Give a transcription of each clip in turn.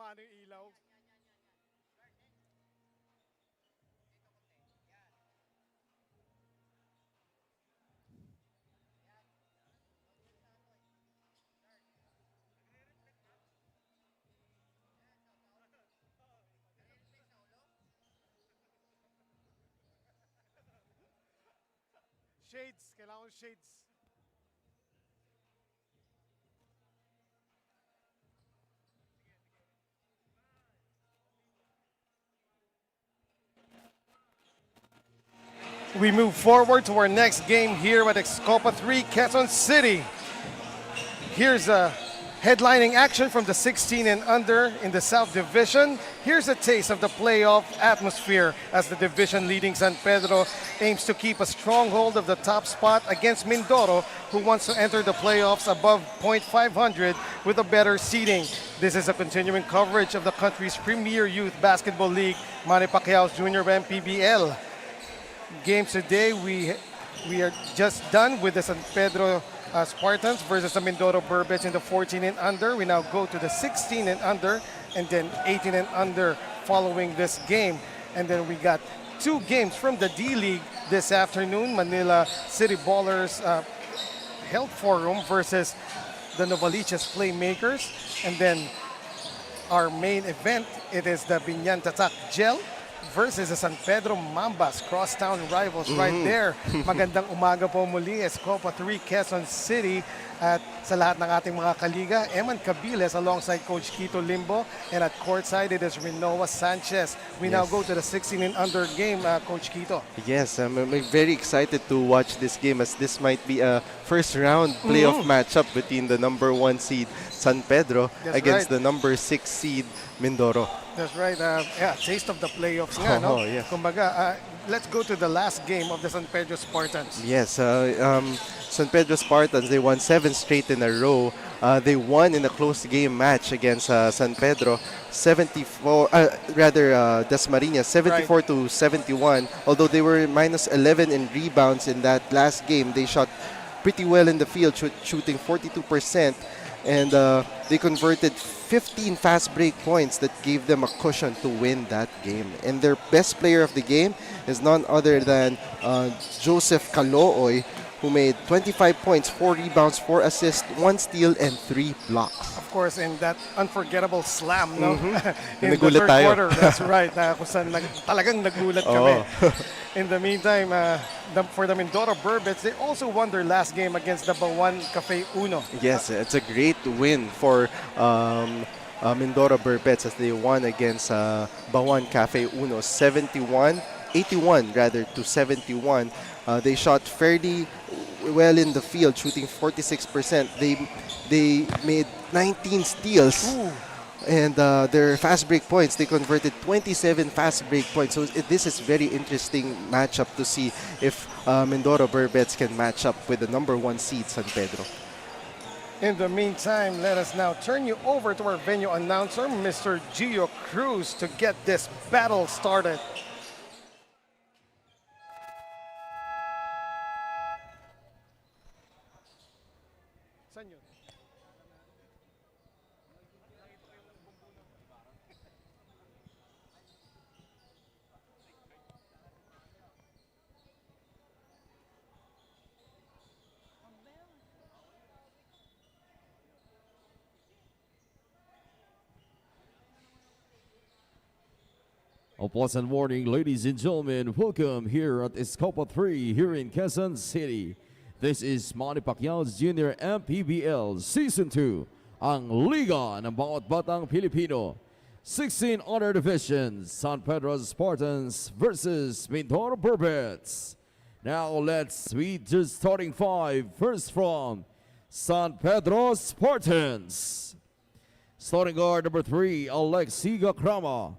paano yung ilaw. Shades, kailangan shades. We move forward to our next game here at Escopa 3, Quezon City. Here's a headlining action from the 16 and under in the South Division. Here's a taste of the playoff atmosphere as the division-leading San Pedro aims to keep a stronghold of the top spot against Mindoro, who wants to enter the playoffs above .500 with a better seeding. This is a continuing coverage of the country's premier youth basketball league, Manny Pacquiao's Junior MPBL. Games today, we are just done with the San Pedro Spartans versus the Mindoro Berbets in the 14 and under. We now go to the 16 and under and then 18 and under following this game. And then we got two games from the D-League this afternoon. Manila City Ballers Health Forum versus the Novaliches Playmakers. And then our main event, it is the Binyan Tatak Gel versus the San Pedro Mambas, crosstown rivals right there. Magandang umaga po muli, Escopa 3, Quezon City. At sa lahat ng ating mga kaliga, Eman Cabiles alongside Coach Quito Limbo. And at courtside, it is Renoa Sanchez. We now go to the 16 and under game, Coach Quito. Yes, I'm very excited to watch this game as this might be a first round playoff matchup between the number 1 seed San Pedro against the number 6 seed Mindoro. That's right. Yeah, taste of the playoffs nga, no? Yeah. Kumbaga, let's go to the last game of the San Pedro Spartans. Yes, San Pedro Spartans, they won 7 straight in a row. They won in a close game match against San Pedro, 74, Dasmariñas, 74 to 71. Although they were minus 11 in rebounds in that last game, they shot pretty well in the field, shooting 42%. And they converted 15 fast break points that gave them a cushion to win that game. And their best player of the game is none other than Joseph Calooy, who made 25 points, 4 rebounds, 4 assists, 1 steal, and 3 blocks. Of course, in that unforgettable slam, no? In the Nagulat third tayo. quarter. That's right. Kung saan talagang nagulat kami. In the meantime, for the Mindoro Berbets, they also won their last game against the Bawan Cafe Uno. Yes, it's a great win for Mindoro Berbets as they won against Bawan Cafe Uno, 81 rather to 71. They shot fairly well in the field, shooting 46%. They made 19 steals. Ooh. And their fast break points, they converted 27 fast break points. So this is very interesting matchup to see if Mindoro Berbets can match up with the number 1 seed San Pedro. In the meantime, let us now turn you over to our venue announcer, Mr. Gio Cruz, to get this battle started. A pleasant morning, ladies and gentlemen. Welcome here at Escopa 3 here in Quezon City. This is Manny Pacquiao's Junior MPBL Season 2, ang Liga ng Bawat Batang Pilipino. 16 honor divisions, San Pedro Spartans versus Mindoro Berbets. Now let's read the starting 5. First from San Pedro Spartans. Starting guard number 3, Alexi Gakrama.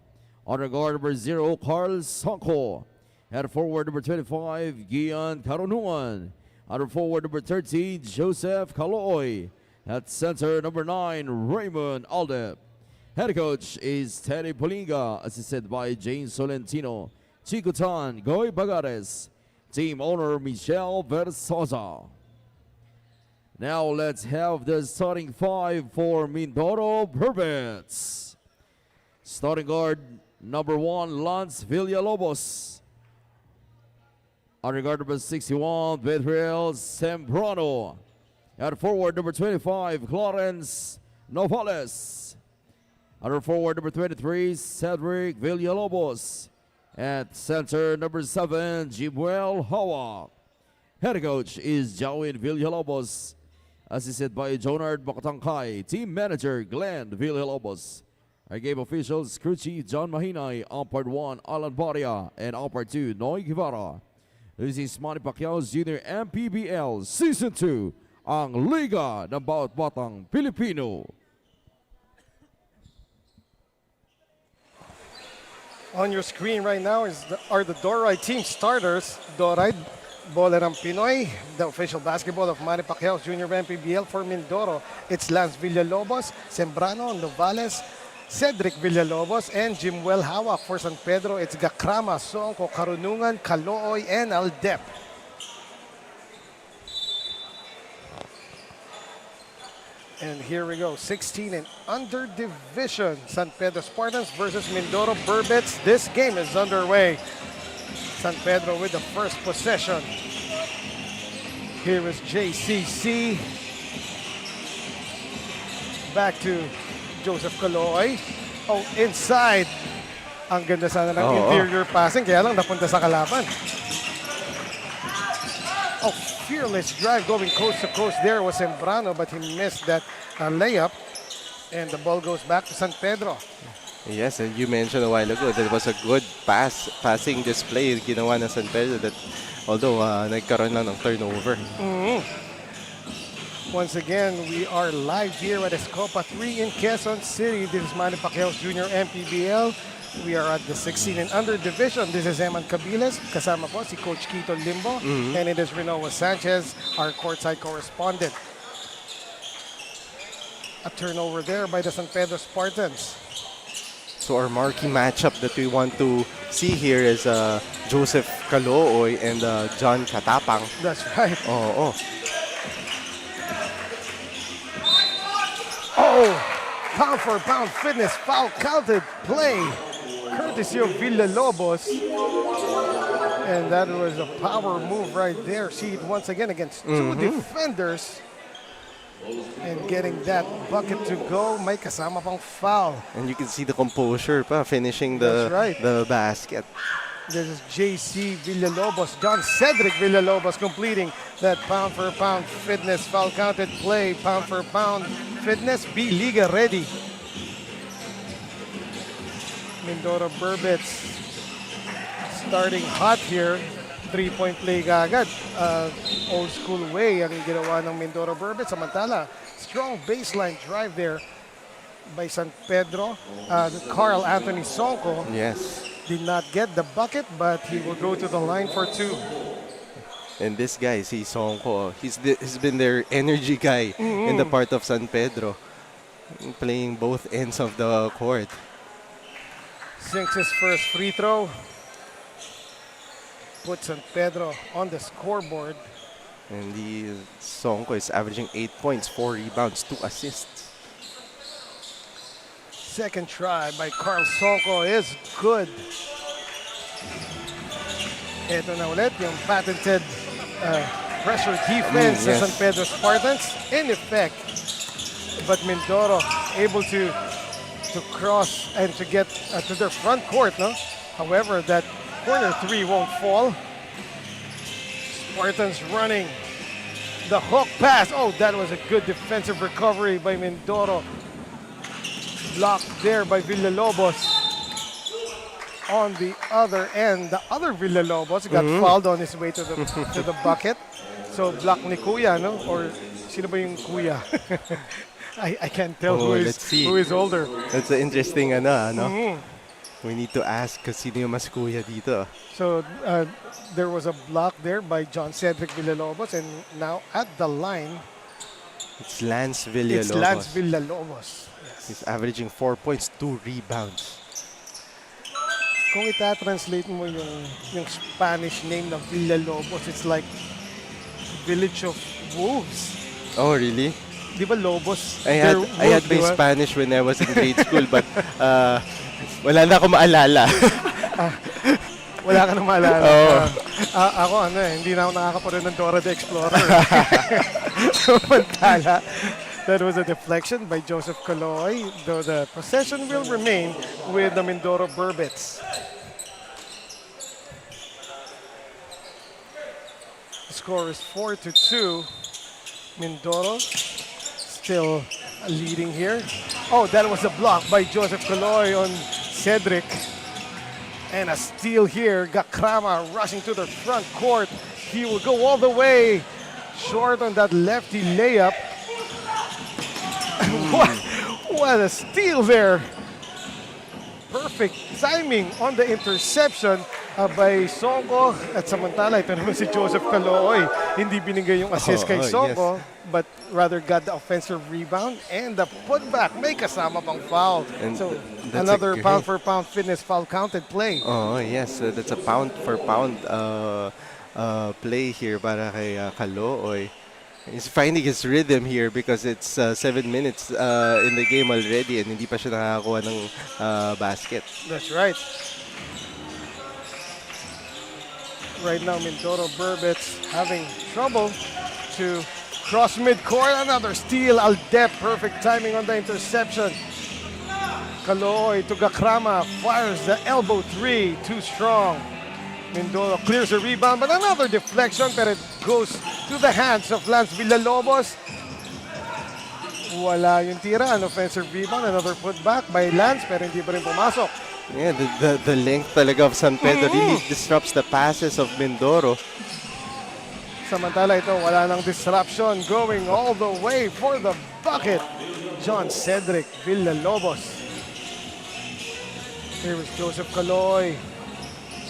Honor guard number 0, Carl Sonko. At forward number 25, Gian Karunuan. Under forward number 30, Joseph Calooy. At center number 9, Raymond Aldep. Head coach is Teddy Polinga, assisted by James Solentino, Chico Tan, Goy Bagares. Team owner Michelle Versosa. Now let's have the starting 5 for Mindoro Berbets. Starting guard number 1, Lance Villalobos. Under guard number 61, Pedro Sembrano. At forward number 25, Clarence Novales. Under forward number 23, Cedric Villalobos. At center number 7, Jimuel Hawa. Head coach is Jawin Villalobos. Assisted by Jonard Makatangkay. Team manager Glenn Villalobos. Our game officials, crew chief John Mahinay, umpire 1 Alan Baria, and umpire 2 Noy Guevara. This is Manny Pacquiao's Junior MPBL Season 2, ang Liga ng Bawat Batang Pilipino. On your screen right now are the Doray team starters. Doray, Bola ng Pinoy, the official basketball of Manny Pacquiao's Junior MPBL for Mindoro. It's Lance Villalobos, Sembrano, Novales, Cedric Villalobos, and Jimuel Hawa. For San Pedro, it's Gakrama, Songko, Karunungan, Calooy, and Aldep. And here we go, 16 and under division. San Pedro Spartans versus Mindoro Berbets. This game is underway. San Pedro with the first possession. Here is JCC. Back to Joseph Calooy. Oh, inside. Ang ganda sana ng interior passing, kaya lang napunta sa kalaban. Oh, fearless drive going coast to coast there was Sembrano, but he missed that layup. And the ball goes back to San Pedro. Yes, and you mentioned a while ago that it was a good passing display ginawa ng San Pedro, that although nagkaroon lang ng turnover. Once again, we are live here at Escopa 3 in Quezon City. This is Manny Pacquiao's Junior MPBL. We are at the 16 and under division. This is Eman Cabiles. Kasama po si Coach Quito Limbo. And it is Renoa Sanchez, our courtside correspondent. A turnover there by the San Pedro Spartans. So our marquee matchup that we want to see here is Joseph Calooy and John Katapang. That's right. Oh. Oh, pound for pound fitness foul counted play. Courtesy of Villalobos. And that was a power move right there. See it once again against two defenders. And getting that bucket to go, may kasama pang foul. And you can see the composure pa finishing the basket. This is JC Villalobos, John Cedric Villalobos completing that pound for pound fitness foul counted play. Pound for pound fitness, B-Liga ready. Mindoro Berbets starting hot here. 3-point play agad. Old school way ang ginawa ng Mindoro Berbets. Samantala, strong baseline drive there by San Pedro. Carl Anthony Sonko did not get the bucket, but he will go to the line for 2. And this guy, si Sonko, he's been their energy guy in the part of San Pedro, playing both ends of the court. Sinks his first free throw. Puts San Pedro on the scoreboard. And the Sonko is averaging 8 points, 4 rebounds, 2 assists. Second try by Carl Sonko is good. Ito na ulit yung patented pressure defense sa San Pedro Spartans in effect. But Mindoro able to cross and to get to their front court. No? However, that corner 3 won't fall. Spartans running the hook pass. Oh, that was a good defensive recovery by Mindoro. Blocked there by Villalobos. On the other end, the other Villalobos got fouled on his way to the bucket. So block ni Kuya, no? Or sino ba yung Kuya? I can't tell who is older. That's an interesting ano. We need to ask kasi sino yung mas kuya dito. So there was a block there by John Cedric Villalobos, and now at the line, it's Lance Villalobos. It's Lance Villalobos. Yes. He's averaging 4 points, 2 rebounds. Kung ita-translate mo yung Spanish name ng Villalobos, it's like Village of Wolves. Oh, really? Di ba Lobos? I had my Spanish when I was in grade school, but Wala na ako maalala. Wala ka na maalala. Oo. Ako hindi na ako nakakaparoon ng Dora the Explorer. Samantala, that was a deflection by Joseph Caloy, though the possession will remain with the Mindoro Berbets. The score is 4-2. Mindoro still leading here. Oh, that was a block by Joseph Caloy on Cedric. And a steal here. Gakrama rushing to the front court. He will go all the way. Short on that lefty layup. What a steal there. Perfect timing on the interception by Songo. At samantala, ito naman si Joseph Caloy. Hindi binigay yung assist kay Songo, but rather got the offensive rebound and the putback. May kasama pang foul. And So that's another a great- pound-for-pound fitness foul counted play. Oh, yes. That's a pound-for-pound play here para kay Calooy. He's finding his rhythm here because it's 7 minutes in the game already and hindi pa siya nakakakuha ng basket. That's right. Right now, Mindoro Berbets having trouble to cross midcourt. Another steal. Aldep, perfect timing on the interception. Calooy to Gakrama, fires the elbow three, too strong. Mindoro clears the rebound, but another deflection, but it goes to the hands of Lance Villalobos. Wala yung tira, an offensive rebound, another putback by Lance, pero hindi pa rin pumasok. Yeah, the length talaga of San Pedro really disrupts the passes of Mindoro. Samantala ito, wala nang disruption, going all the way for the bucket. John Cedric Villalobos. Here is Joseph Caloy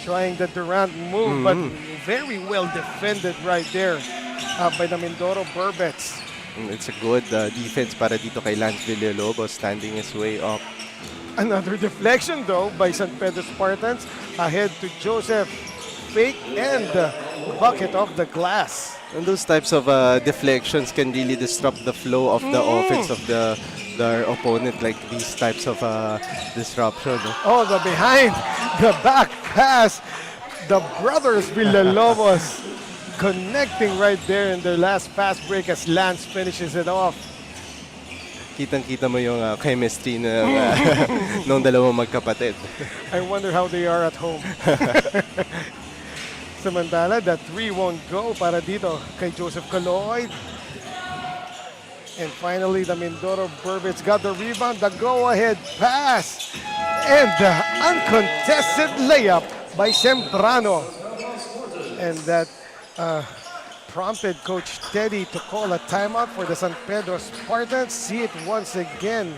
trying the Durant move, but very well defended right there by the Mindoro Berbets. It's a good defense para dito kay Lance Villalobos standing his way up. Another deflection though by San Pedro Spartans, ahead to Joseph. Fake and bucket of the glass. And those types of deflections can really disrupt the flow of the offense of their opponent, like these types of disruption. Oh, the behind, the back pass. The brothers Villalobos connecting right there in their last fast break as Lance finishes it off. Kitang-kita mo yung chemistry ng dalawang magkapatid. I wonder how they are at home. Samantala, that three won't go para dito kay Joseph Caloy. And finally, the Mindoro Berbets got the rebound, the go-ahead pass, and the uncontested layup by Sembrano. And that prompted Coach Teddy to call a timeout for the San Pedro Spartans. See it once again.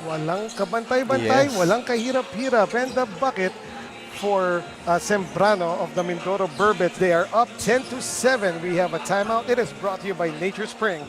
Walang kabantay-bantay, Yes. walang kahirap-hirap, and the bucket for Sembrano of the Mindoro Berbets. They are up 10-7. We have a timeout. It is brought to you by Nature Spring.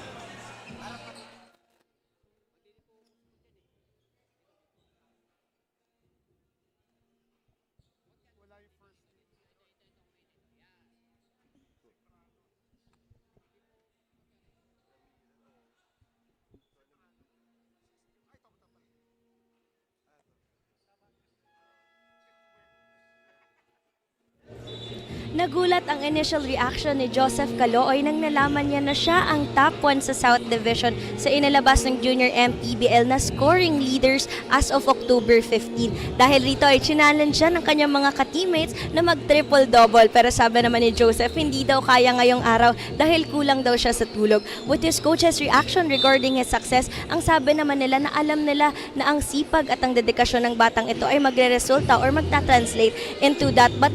Nagulat ang initial reaction ni Joseph Calooy nang nalaman niya na siya ang top 1 sa South Division sa inilabas ng Junior MPBL na scoring leaders as of October 15. Dahil rito ay challenge siya ng kanyang mga ka-teammates na mag-triple-double. Pero sabi naman ni Joseph, hindi daw kaya ngayong araw dahil kulang daw siya sa tulog. With his coach's reaction regarding his success, ang sabi naman nila na alam nila na ang sipag at ang dedikasyon ng batang ito ay magre-resulta or magta-translate into that. But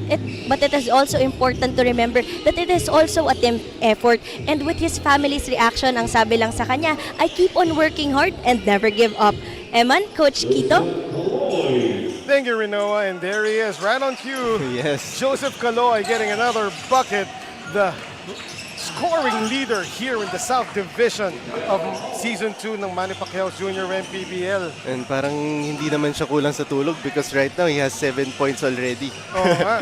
it is also important to remember that it is also a team effort. And with his family's reaction, ang sabi lang sa kanya, I keep on working hard and never give up. Eman, Coach Quito? Thank you, Renoa, and there he is, right on cue. Yes. Joseph Caloy getting another bucket, the scoring leader here in the South Division of Season 2 ng Manny Pacquiao Jr. MPBL. And parang hindi naman siya kulang sa tulog because right now he has 7 points already. Oo nga.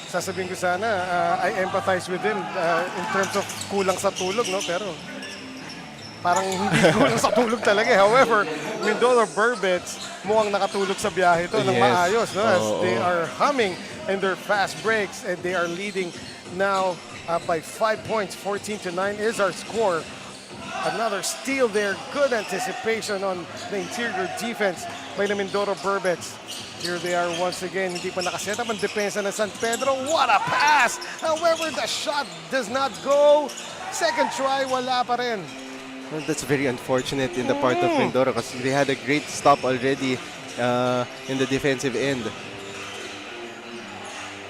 Sasabihin ko sana, I empathize with him in terms of kulang sa tulog, no? Pero parang hindi kulang sa tulog talaga. However, Mindoro Berbets mukhang nakatulog sa biyahe ito ng maayos. No? As they are humming in their fast breaks and they are leading now by 5 points. 14-9 is our score. Another steal there. Good anticipation on the interior defense by the Mindoro Berbets. Here they are once again. Hindi pa nakaset up ang depensa ng San Pedro. What a pass! However, the shot does not go. Second try, wala pa rin. Well, that's very unfortunate in the part of Mindoro because they had a great stop already in the defensive end.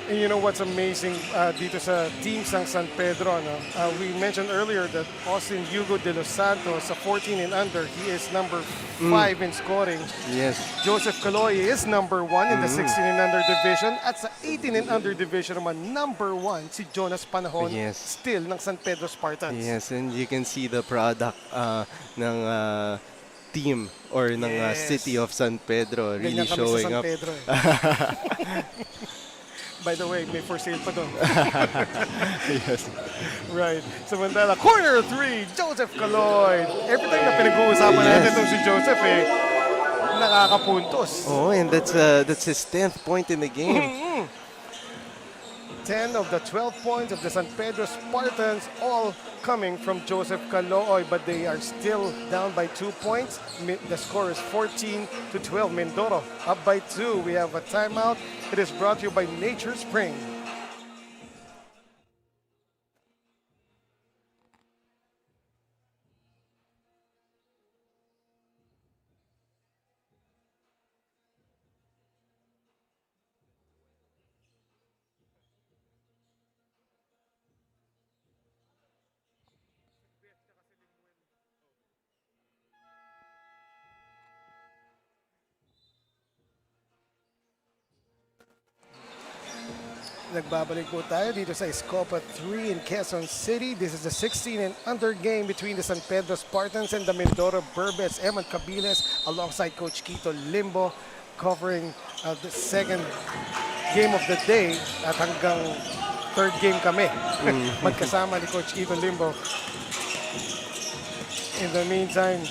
And you know what's amazing dito sa teams ng San Pedro, no? We mentioned earlier that Austin Hugo de los Santos, sa 14 and under, he is number 5 in scoring. Yes. Joseph Caloy is number 1 in the 16 and under division. At sa 18 and under division naman, number 1 si Jonas Panahon, still ng San Pedro Spartans. Yes, and you can see the product ng team or ng city of San Pedro really showing up. Pedro, By the way, may for sale pa doon. Yes. Right. Samantala, corner 3, Joseph Caloy. Every time na pinag-uusapan natin itong si Joseph, nakakapuntos. Oh, and that's his 10th point in the game. 10 of the 12 points of the San Pedro Spartans, all coming from Joseph Caloy, but they are still down by 2 points. The score is 14-12. Mindoro up by 2. We have a timeout. It is brought to you by Nature Spring. Nagbabalik po tayo dito sa Escopa 3 in Quezon City. This is the 16 and under game between the San Pedro Spartans and the Mindoro Berbets. Eman Cabiles alongside Coach Quito Limbo covering the second game of the day at hanggang third game kami. Magkasama ni Coach Quito Limbo. In the meantime,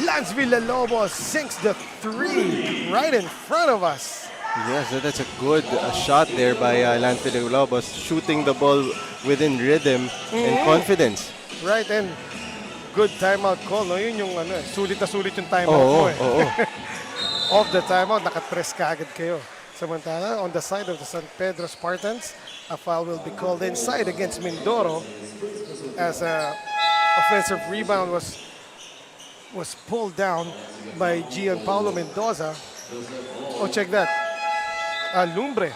Lance Villalobos sinks the 3 right in front of us. Yes, that's a good shot there by Lance Villalobos, shooting the ball within rhythm and confidence. Right, and good timeout call. No? Yun yung sulit na sulit yung timeout mo. Off the timeout, nakapress ka agad kayo. Samantala, on the side of the San Pedro Spartans, a foul will be called inside against Mindoro as a offensive rebound was pulled down by Gianpaolo Mendoza. Oh, check that. Lumbre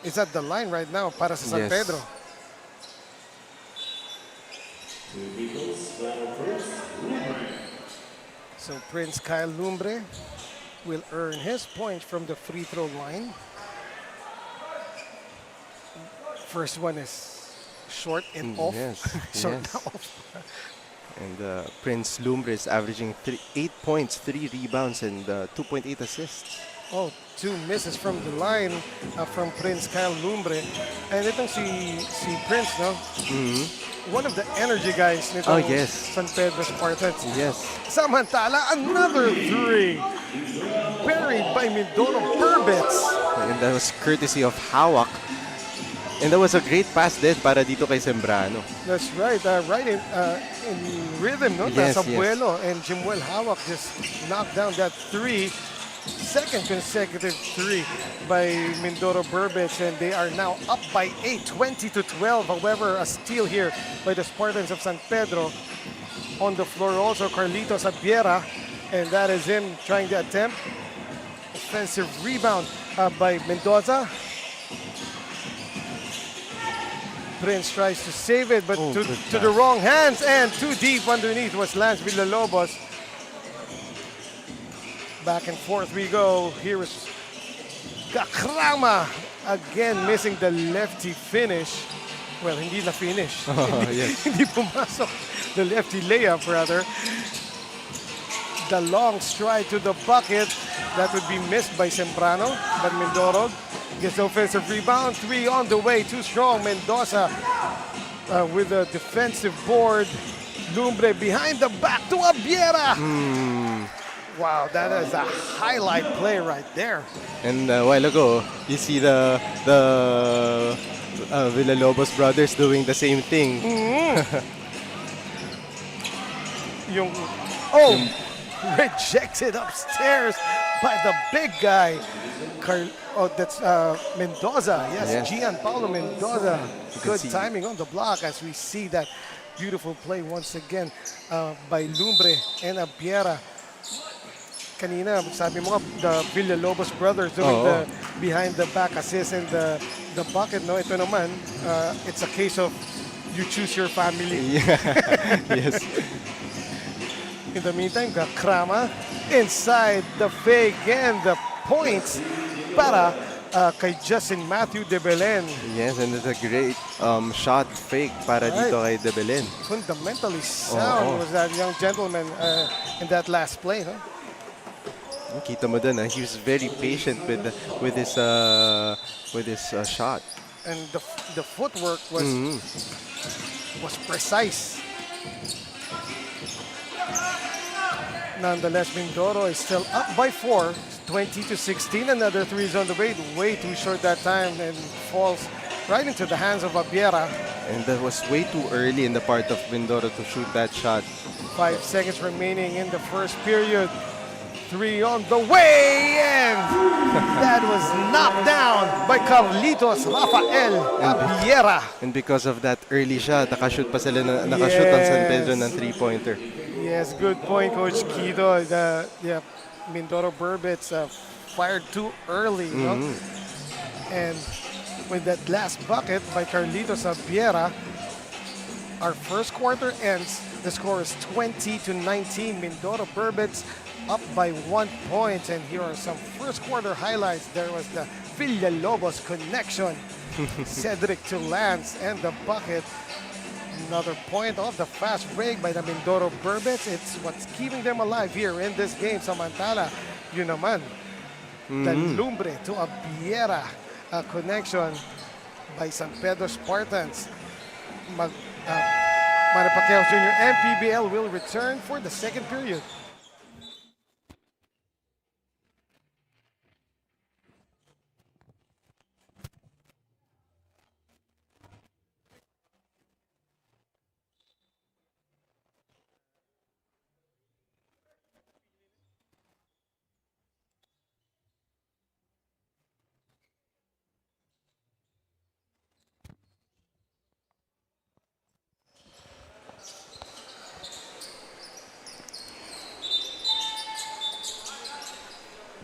is at the line right now para sa San Pedro. So Prince Kyle Lumbre will earn his point from the free throw line. First one is short and off. Short and off. And Prince Lumbre is averaging 8 points, 3 rebounds, and 2.8 assists. Oh, 2 misses from the line from Prince Kyle Lumbre. And itong si Prince, no? One of the energy guys nitong San Pedro Spartans. Yes. Samantala, another 3. Buried by Mindoro Berbets. And that was courtesy of Hawak. And that was a great pass din para dito kay Sembrano. That's right. Right in rhythm, no? Yes, Sabuelo and Jimuel Hawak just knocked down that 3. Second consecutive 3 by Mindoro Berbets, and they are now up by 8, 20-12. However, a steal here by the Spartans of San Pedro. On the floor also, Carlitos Abiera, and that is him trying to attempt. Offensive rebound by Mendoza. Prince tries to save it, but to the wrong hands, and too deep underneath was Lance Villalobos. Back and forth we go. Here is Kakrama again missing the lefty finish. Well, hindi na finish. Hindi pumasok. The lefty layup rather. The long stride to the bucket. That would be missed by Sembrano. But Mindoro gets the offensive rebound. 3 on the way. Too strong. Mendoza with a defensive board. Lumbre behind the back to Abiera. Wow, that is a highlight play right there. And a while ago, you see the Villalobos brothers doing the same thing. Yung, rejected upstairs by the big guy. That's Mendoza. Yes, Gian Paulo Mendoza. Good timing on the block as we see that beautiful play once again by Lumbre and Abiera. Kanina, sabi mo nga, the Villalobos brothers doing the behind the back assist and the bucket. No, ito naman, it's a case of you choose your family. Yes. In the meantime, Gakrama inside the fake and the points para kay Justin Matthew de Belen. Yes, and it's a great shot fake para dito kay De Belen. Fundamentally sound was that young gentleman in that last play. No? Kita mo dun, he was very patient with his shot. And the footwork was precise. Nonetheless, Mindoro is still up by 4, 20-16. Another three is on the way too short that time and falls right into the hands of Abiera. And that was way too early in the part of Mindoro to shoot that shot. 5 seconds remaining in the first period. 3 on the way, and that was knocked down by Carlitos Rafael Abiera. And because of that early shot, nakashoot pa sila nakashoot ang San Pedro ng 3-pointer. Yes, good point, Coach Kido. Mindoro Berbets fired too early, no? And with that last bucket by Carlitos Abiera, our first quarter ends. The score is 20-19. Mindoro Berbets up by 1 point, and here are some first quarter highlights. There was the Villalobos connection. Cedric to Lance and the bucket. Another point off the fast break by the Mindoro Berbets. It's what's keeping them alive here in this game. Samantala, yun naman, the Lumbre to Abiera connection by San Pedro Spartans. Manny Pacquiao Jr. MPBL will return for the second period.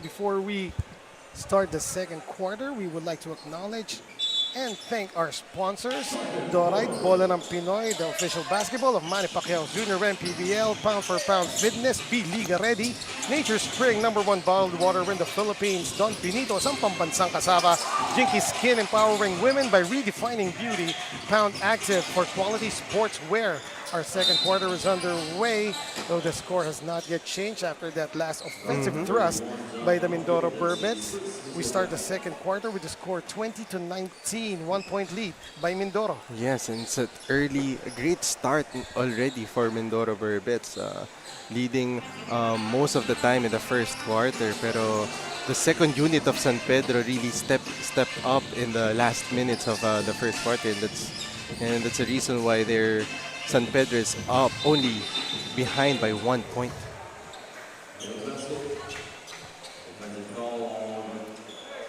Before we start the second quarter, we would like to acknowledge and thank our sponsors, Dorite, Bola ng Pinoy, the official basketball of Manny Pacquiao Jr. MPBL, Pound for Pound Fitness, Liga Ready, Nature Spring, #1 bottled water in the Philippines, Don Pinito, ang pambansang kasaba, Jinky Skin, empowering women by redefining beauty, Pound Active for quality sportswear. Our second quarter is underway, though the score has not yet changed after that last offensive thrust by the Mindoro Berbets. We start the second quarter with the score 20-19, 1 point lead by Mindoro. Yes, and it's a great start already for Mindoro Berbets, leading most of the time in the first quarter. Pero the second unit of San Pedro really stepped up in the last minutes of the first quarter, and that's the reason why San Pedro is up only behind by 1 point.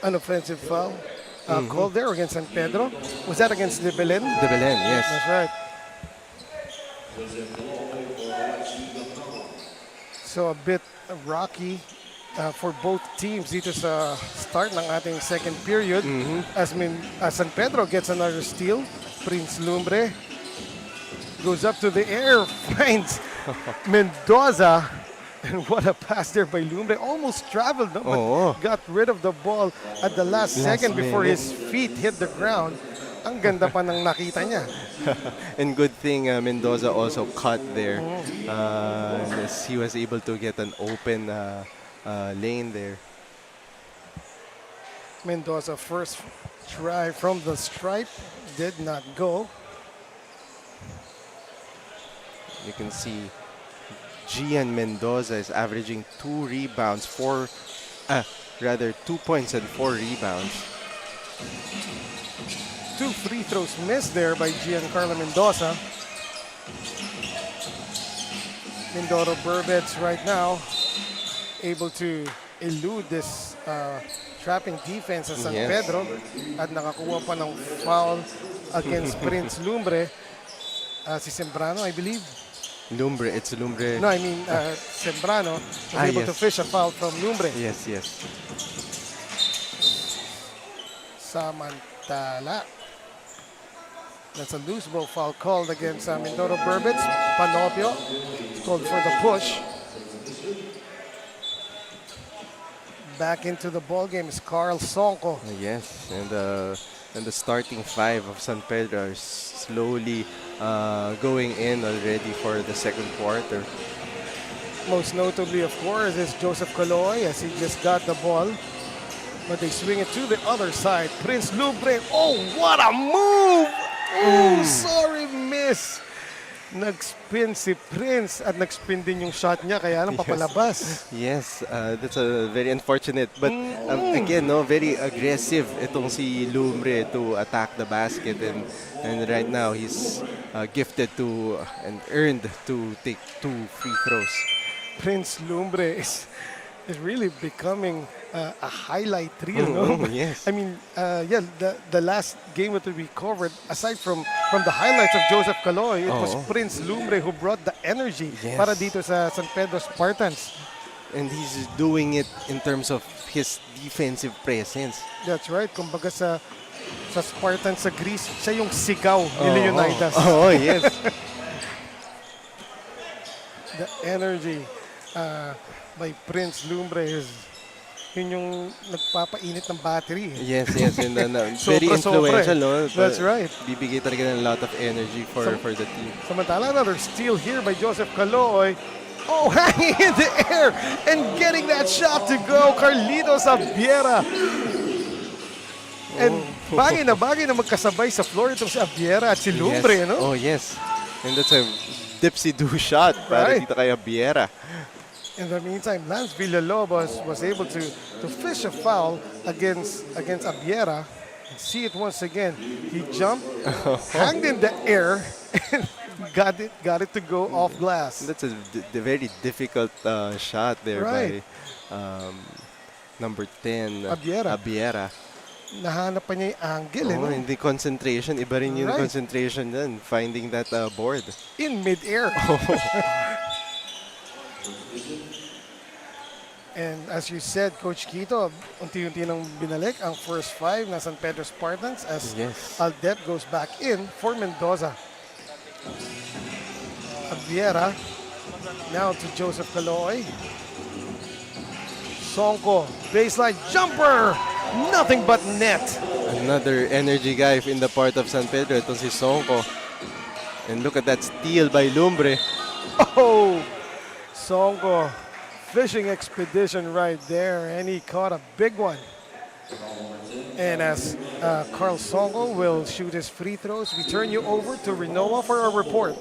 An offensive foul called there against San Pedro. Was that against De Belen? De Belen, yes. That's right. So a bit rocky for both teams dito sa start ng ating second period. As San Pedro gets another steal. Prince Lumbre goes up to the air, finds Mendoza, and what a pass there by Lumbre. Almost traveled, no? But got rid of the ball at the last second before his feet hit the ground. Ang ganda pa ng nakita niya. And good thing Mendoza also cut there. He was able to get an open lane there. Mendoza first try from the stripe did not go. You can see Gian Mendoza is averaging 2 rebounds, 2 points and 4 rebounds. 2 free throws missed there by Giancarlo Mendoza. Mindoro Berbets right now able to elude this trapping defense sa San Pedro at nakakuha pa ng foul against Prince Lumbre. Si Sembrano, I believe. It's Lumbre. No, I mean Sembrano was able to fish a foul from Lumbre. Yes. Samantala. That's a loose ball foul called against Mindoro Berbets. Panopio called for the push. Back into the ball game is Carl Sonko. Yes, and the starting 5 of San Pedro is slowly going in already for the second quarter. Most notably, of course, is Joseph Caloy as he just got the ball. But they swing it to the other side. Prince Lumbre. Oh, what a move! Oh, sorry, miss. Nag-spin si Prince at nag-spin din yung shot niya kaya lang papalabas. Yes, that's a very unfortunate. But again, very aggressive itong si Lumbre to attack the basket. And right now, he's gifted to and earned to take 2 free throws. Prince Lumbre is really becoming a highlight reel, no? Yes. I mean, the last game that we covered, aside from the highlights of Joseph Caloy, it was Prince Lumbre who brought the energy para dito sa San Pedro Spartans. And he's doing it in terms of his defensive presence. That's right. Kumbaga sa Spartans sa Greece, siya yung sigaw ni Leonidas. Oh, yes. The energy by Prince Lumbre is yun yung nagpapainit ng battery. Yes. And very influential, no? That's right. Bibigay talaga ng a lot of energy for the team. Samantala, another steal here by Joseph Caloy. Oh, hanging in the air and getting that shot to go, Carlitos Abiera. And bagay na magkasabay sa floor itong si Abiera at si Lumbre, no? Oh, yes. And that's a dipsy-do shot para dito kay Abiera. In the meantime, Lance Villalobos was able to fish a foul against Abiera. See it once again. He jumped, hanged in the air, and got it to go off glass. That's a very difficult shot there by number 10, Abiera. Nahanap pa niya yung angle, no? Hindi concentration. Iba rin yung concentration din, finding that board. In mid-air. And as you said, Coach Quito, unti-unti nang binalik ang first 5 ng San Pedro Spartans as Aldep goes back in for Mendoza. Abiera, now to Joseph Caloy. Sonko, baseline jumper! Nothing but net. Another energy guy in the part of San Pedro. Ito si Sonko. And look at that steal by Lumbre. Oh! Sonko, fishing expedition right there, and he caught a big one. And as Carl Sonko will shoot his free throws, we turn you over to Rinoa for a report.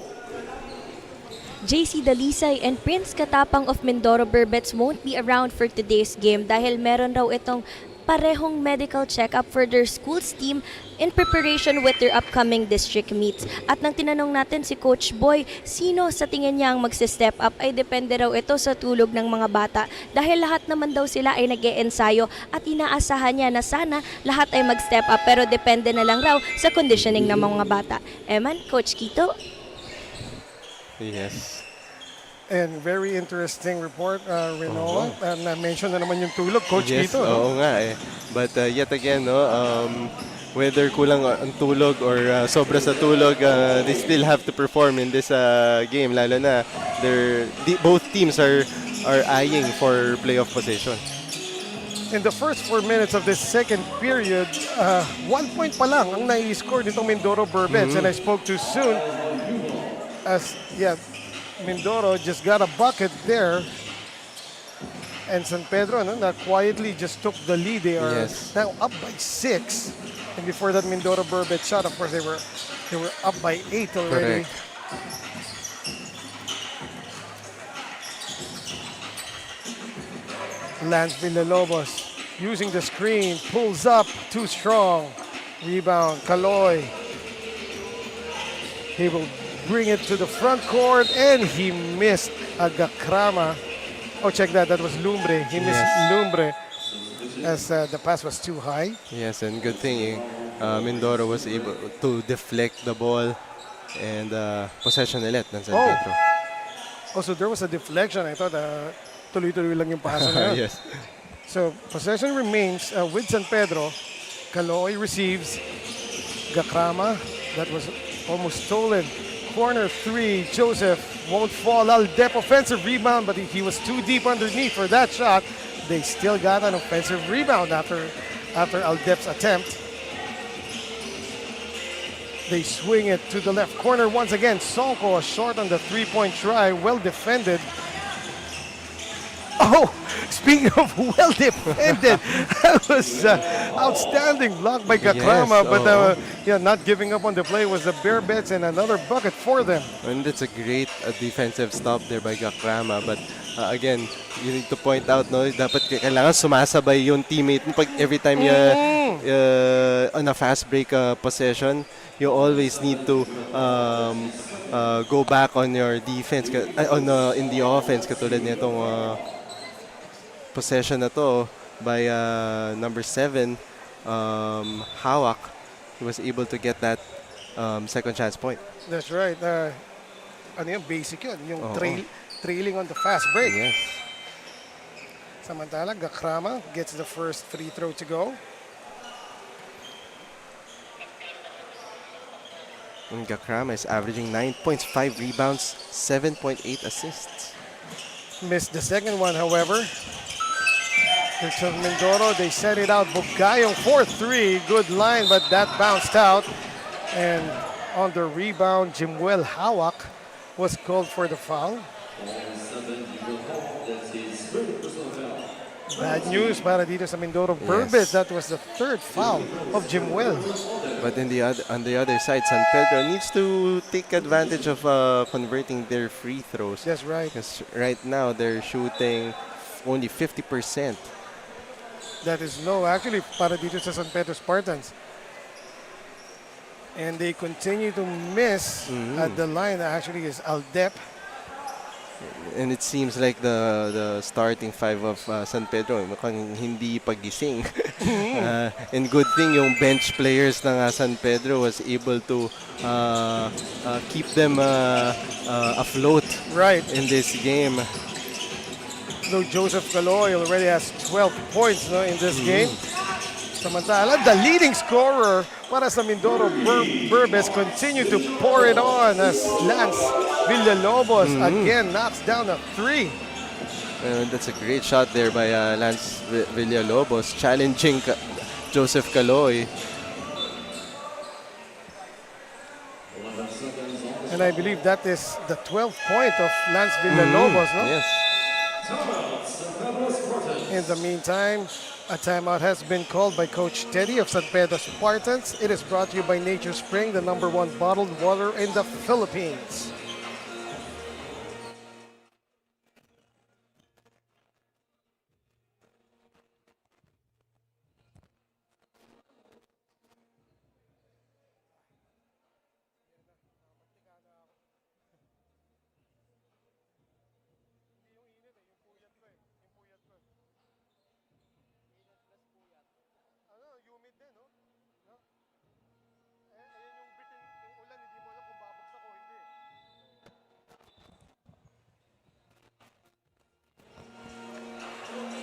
JC Dalisay and Prince Katapang of Mindoro Berbets won't be around for today's game dahil meron raw itong parehong medical check-up for their school's team in preparation with their upcoming district meets. At nang tinanong natin si Coach Boy, sino sa tingin niya ang magsi-step up ay depende raw ito sa tulog ng mga bata dahil lahat naman daw sila ay nag-e-ensayo at inaasahan niya na sana lahat ay mag-step up pero depende na lang raw sa conditioning ng mga bata. Eman, Coach Quito? Yes. And very interesting report, Rinoa. Na-mention na naman yung tulog, Coach Quito. Oo nga eh. But yet again, whether kulang ang tulog or sobra sa tulog, they still have to perform in this game. Lalo na, both teams are eyeing for playoff position. In the first 4 minutes of this second period, 1 point pa lang ang nai-score nitong Mindoro Berbets. And I spoke too soon as, Mindoro just got a bucket there. And San Pedro, that quietly just took the lead. They are now up by 6. And before that, Mindoro Berbets shot. Of course, they were up by 8 already. Correct. Lance Villalobos using the screen, pulls up, too strong. Rebound, Kaloy. He will bring it to the front court, and he missed Agakrama. Oh, check that. That was Lumbre. He missed Lumbre as the pass was too high. Yes, and good thing Mindoro was able to deflect the ball and possession ulit ng San Pedro. Also, there was a deflection. I thought tuloy-tuloy lang yung pasa na yun. Yes. So, possession remains with San Pedro. Kaloy receives. Gakrama, that was almost stolen. Corner three, Joseph won't fall. Aldep offensive rebound, but he was too deep underneath for that shot. They still got an offensive rebound after Aldep's attempt. They swing it to the left corner once again. Sonko short on the three-point try, well defended. Oh, speaking of well defended, that was outstanding block by Gakrama, Yes, but yeah, not giving up on the play was the Berbets and another bucket for them. And it's a great defensive stop there by Gakrama. But again, you need to point out, no, dapat kailangan sumasabay yung teammate mo pag every time on a fast break possession, you always need to go back on your defense, in the offense, katulad nitong possession na to by number 7, Hawak. He was able to get that second chance point. That's right. Ano yung basic yun, yung trailing on the fast break. Yes. Samantala, Gakrama gets the first free throw to go. And Gakrama is averaging 9 points, 5 rebounds, 7.8 assists. Missed the second one, however. It's Mindoro. They set it out. Bugayong 4-3. Good line, but that bounced out. And on the rebound, Jimuel Hawak was called for the foul. Bad news para dito sa Mindoro Berbets. That was the third foul of Jimuel. But on the other side, San Pedro needs to take advantage of converting their free throws. That's right. Because right now they're shooting only 50%. That is low, actually, para dito sa San Pedro Spartans. And they continue to miss at the line. Actually, is Aldep. And it seems like the starting five of San Pedro mukhang hindi pagising. And good thing yung bench players ng San Pedro was able to keep them afloat in this game. Though Joseph Kaloy already has 12 points in this game. Samantala, the leading scorer para sa Mindoro Berbets continue to pour it on as Lance Villalobos again knocks down a 3. That's a great shot there by Lance Villalobos, challenging Joseph Kaloy. And I believe that is the 12th point of Lance Villalobos, no? Yes. In the meantime, a timeout has been called by Coach Teddy of San Pedro Spartans. It is brought to you by Nature Spring, the #1 bottled water in the Philippines.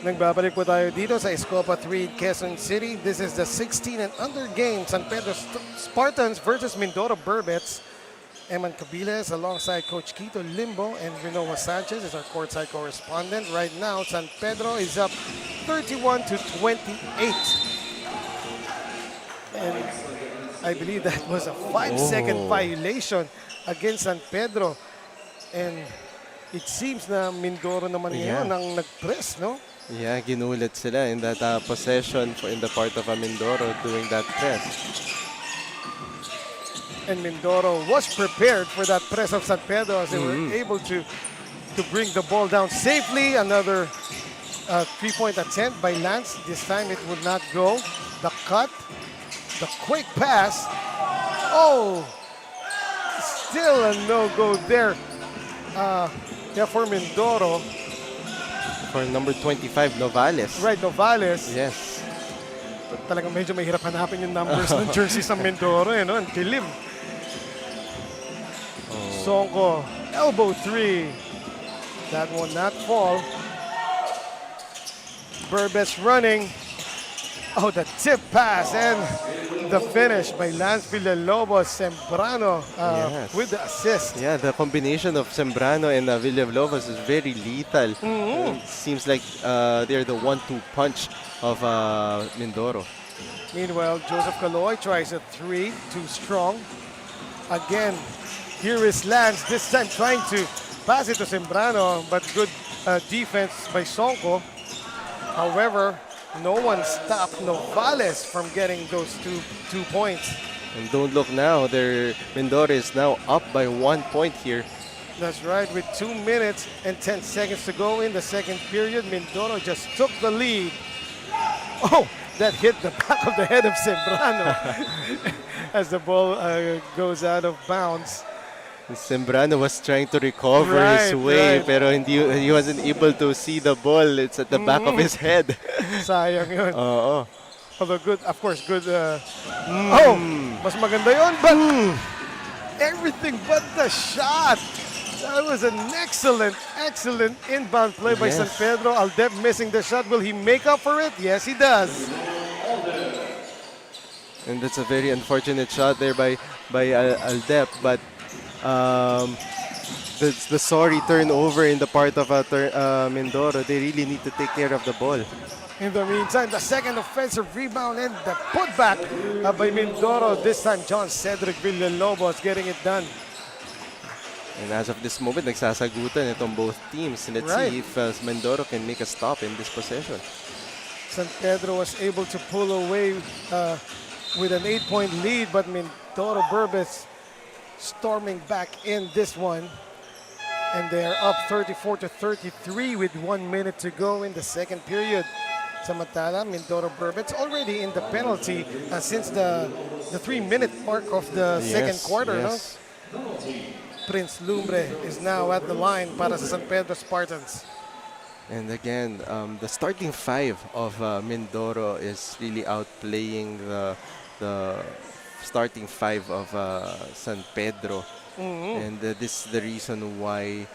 Nagbabalik po tayo dito sa Escopa 3, Quezon City. This is the 16 and under game. San Pedro Spartans versus Mindoro Berbets. Eman Cabiles alongside Coach Quito Limbo and Renoa Sanchez is our courtside correspondent. Right now, San Pedro is up 31-28. And I believe that was a 5-second violation against San Pedro. And it seems na Mindoro naman yun ang nag-press, no? Yeah, ginulat sila in that possession in the part of Mindoro doing that press. And Mindoro was prepared for that press of San Pedro as they were able to bring the ball down safely. Another Three-point attempt by Lance. This time it would not go. The cut, the quick pass. Oh, still a no-go there. Yeah, for Mindoro. For number 25, Novales. Right, Novales. Yes. Talagang medyo mahirap hanapin yung numbers ng jerseys ng Mindoro. No? Ang dilim. Sonko, elbow three. That will not fall. Berbets running. Oh, the tip pass and the finish by Lance Villalobos. Sembrano Yes. with the assist. Yeah, the combination of Sembrano and Villalobos is very lethal. Seems like they're the 1-2 punch of Mindoro. Meanwhile, Joseph Caloy tries a three, too strong. Again, here is Lance, this time trying to pass it to Sembrano, but good defense by Sonko. However, no one stopped Novales from getting those two points. And don't look now, Mindoro is now up by 1 point here. That's right, with 2 minutes and 10 seconds to go in the second period, Mindoro just took the lead. Oh, that hit the back of the head of Sembrano as the ball goes out of bounds. Sembrano was trying to recover his way, pero he wasn't able to see the ball. It's at the back of his head. Sayang yun. Oo. Although good, of course, good. Oh, mas maganda yun, but everything but the shot. That was an excellent inbound play by San Pedro. Aldep missing the shot. Will he make up for it? Yes, he does. And that's a very unfortunate shot there by Aldep, but the sorry turnover in the part of Mindoro. They really need to take care of the ball. In the meantime, the second offensive rebound and the putback by Mindoro. This time, John Cedric Villalobos getting it done. And as of this moment, nagsasagutan itong both teams. Let's see if Mindoro can make a stop in this possession. San Pedro was able to pull away with an 8-point lead, but Mindoro Berbets storming back in this one. And they are up 34-33 with 1 minute to go in the second period. Samantala, Mindoro Berbets already in the penalty since the 3-minute mark of the second quarter. Yes. No? Prince Lumbre is now at the line para sa San Pedro Spartans. And again, the starting five of Mindoro is really outplaying the starting five of San Pedro. And this is the reason why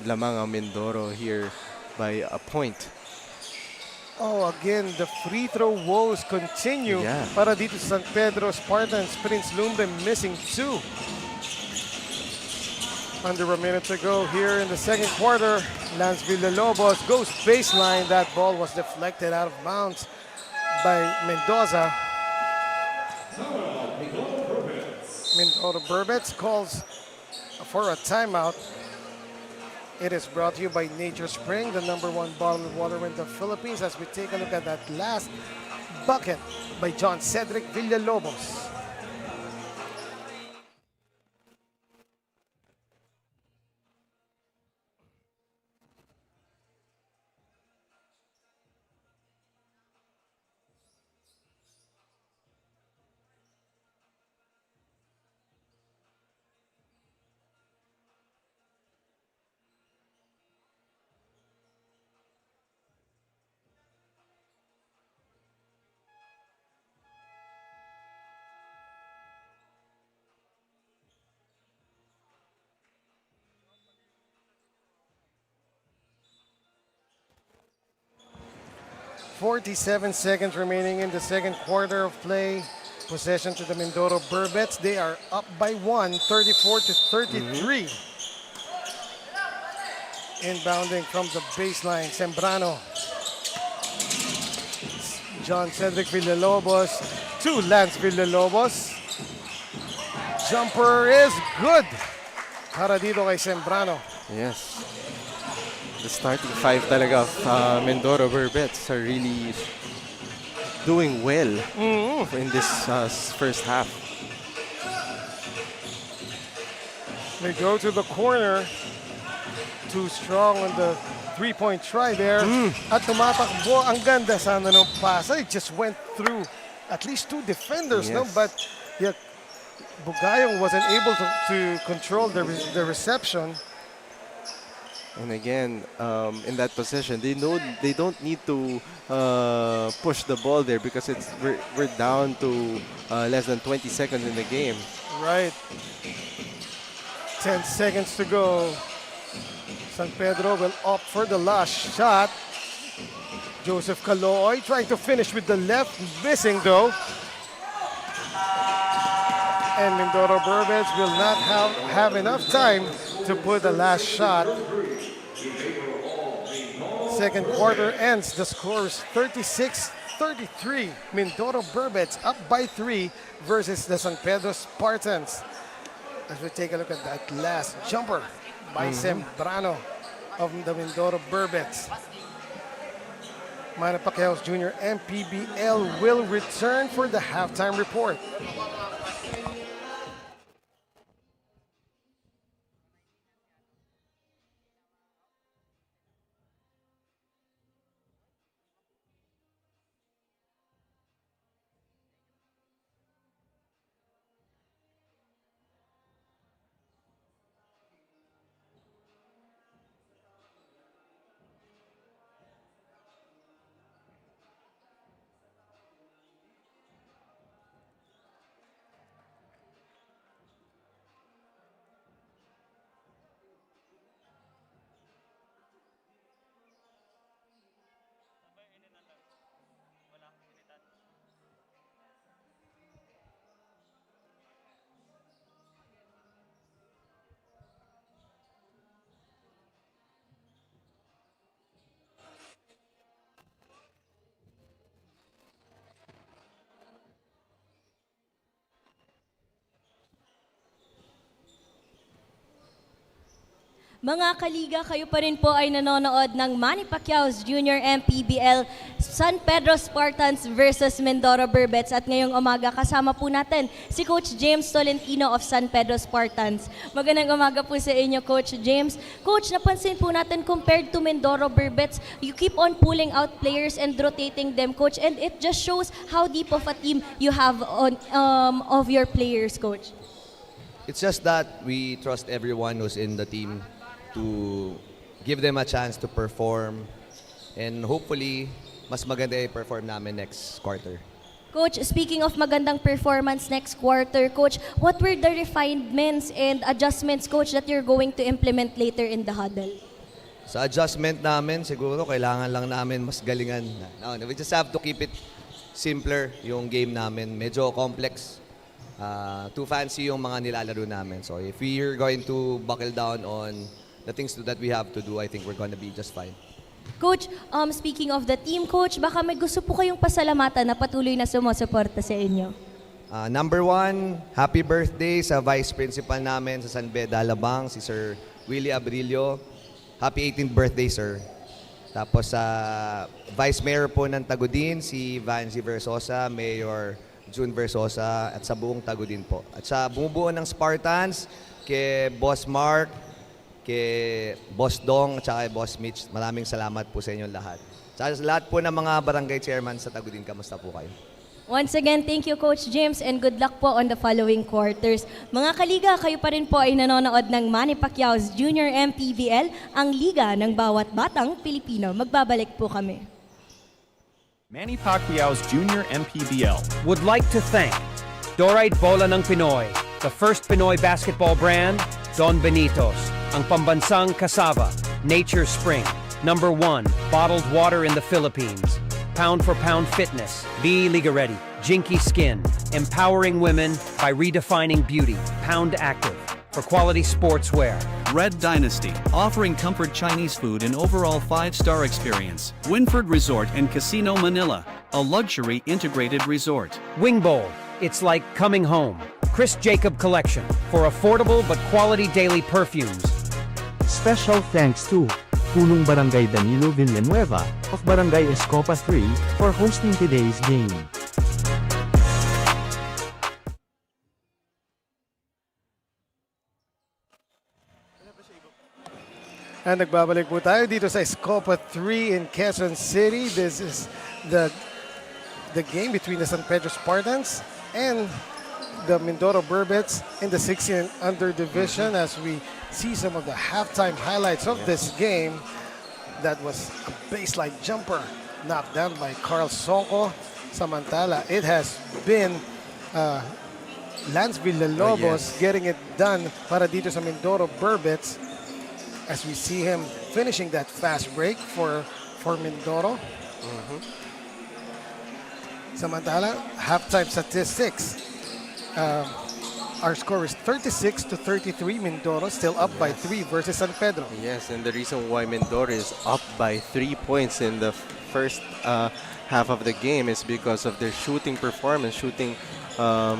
lamang ang Mindoro here by a point. Oh, again, the free throw woes continue para dito sa San Pedro Spartans. Prince Lumbre missing 2. Under a minute to go here in the second quarter. Lance Villalobos goes baseline. That ball was deflected out of bounds by Mendoza. Mindoro Berbets calls for a timeout. It is brought to you by Nature Spring, the #1 bottled water in the Philippines, as we take a look at that last bucket by John Cedric Villalobos. .47 seconds remaining in the second quarter of play. Possession to the Mindoro Berbets. They are up by 1, 34-33. Inbounding from the baseline, Sembrano. John Cedric Villalobos to Lance Villalobos. Jumper is good para dito kay Sembrano. Yes. The starting five talaga of Mindoro Berbets are really doing well in this first half. They go to the corner. Too strong on the three-point try there. At tumatakbo, ang ganda sana ng pasa. It just went through at least 2 defenders, no? Yes. But yeah, Bugayong wasn't able to control the reception. And again, in that position, they know they don't need to push the ball there because we're down to less than 20 seconds in the game. Right. 10 seconds to go. San Pedro will opt for the last shot. Joseph Calooy trying to finish with the left, missing though. And Mindoro Berbets will not have enough time to put the last shot. Second quarter ends. The score is 36-33. Mindoro Berbets up by 3 versus the San Pedro Spartans. As we take a look at that last jumper by Sembrano of the Mindoro Berbets. Manny Pacquiao's Junior MPBL will return for the halftime report. Mga kaliga, kayo pa rin po ay nanonood ng Manny Pacquiao's Junior MPBL San Pedro Spartans versus Mindoro Berbets. At ngayong umaga kasama po natin si Coach James Tolentino of San Pedro Spartans. Magandang umaga po sa inyo, Coach James. Coach, napansin po natin compared to Mindoro Berbets, you keep on pulling out players and rotating them, Coach. And it just shows how deep of a team you have on of your players, Coach. It's just that we trust everyone who's in the team to give them a chance to perform, and hopefully mas maganda i-perform namin next quarter. Coach, speaking of magandang performance next quarter, Coach, what were the refinements and adjustments, Coach, that you're going to implement later in the huddle? Sa adjustment namin, siguro kailangan lang namin mas galingan. No, we just have to keep it simpler yung game namin. Medyo complex. Too fancy yung mga nilalaro namin. So if we're going to buckle down on the things that we have to do, I think we're going to be just fine. Coach, speaking of the team, Coach, baka may gusto po kayong pasalamatan na patuloy na sumusuporta sa inyo. Number 1, happy birthday sa Vice Principal namin sa San Beda Alabang, si Sir Willie Abrillo. Happy 18th birthday, sir. Tapos sa Vice Mayor po ng Tagudin, si Vanzi Versosa, Mayor June Versosa, at sa buong Tagudin po. At sa bumubuo ng Spartans, kay Boss Mark, kay Boss Dong, at kay Boss Mitch, maraming salamat po sa inyong lahat. Sa lahat po ng mga barangay chairman sa Tagudin, kamusta po kayo? Once again, thank you, Coach James, and good luck po on the following quarters. Mga kaliga, kayo pa rin po ay nanonood ng Manny Pacquiao's Junior MPBL, ang liga ng bawat batang Pilipino. Magbabalik po kami. Manny Pacquiao's Junior MPBL would like to thank Dorite Bola ng Pinoy, the first Pinoy basketball brand, Don Benitos, ang pambansang Cassava, Nature Spring, number 1 bottled water in the Philippines, Pound for Pound Fitness, Be Liga Ready, Jinky Skin, empowering women by redefining beauty, Pound Active, for quality sportswear. Red Dynasty, offering comfort Chinese food and overall 5-star experience. Winford Resort and Casino Manila, a luxury integrated resort. Wing Bowl, it's like coming home. Chris Jacob Collection, for affordable but quality daily perfumes. Special thanks to Punong Barangay Danilo Villanueva of Barangay Escopa 3 for hosting today's game. And nagbabalik po tayo dito sa Escopa 3 in Quezon City. This is the game between the San Pedro Spartans and the Mindoro Berbets in the 16 and under division. As we see some of the halftime highlights of this game, that was a baseline jumper knocked down by Carl Sonko. Samantala, it has been Lance Villalobos getting it done para dito sa Mindoro Berbets, as we see him finishing that fast break for Mindoro. Samantala, halftime statistics. Our score is 36-33. Mindoro still up by 3 versus San Pedro. Yes, and the reason why Mindoro is up by 3 points in the first half of the game is because of their shooting performance, shooting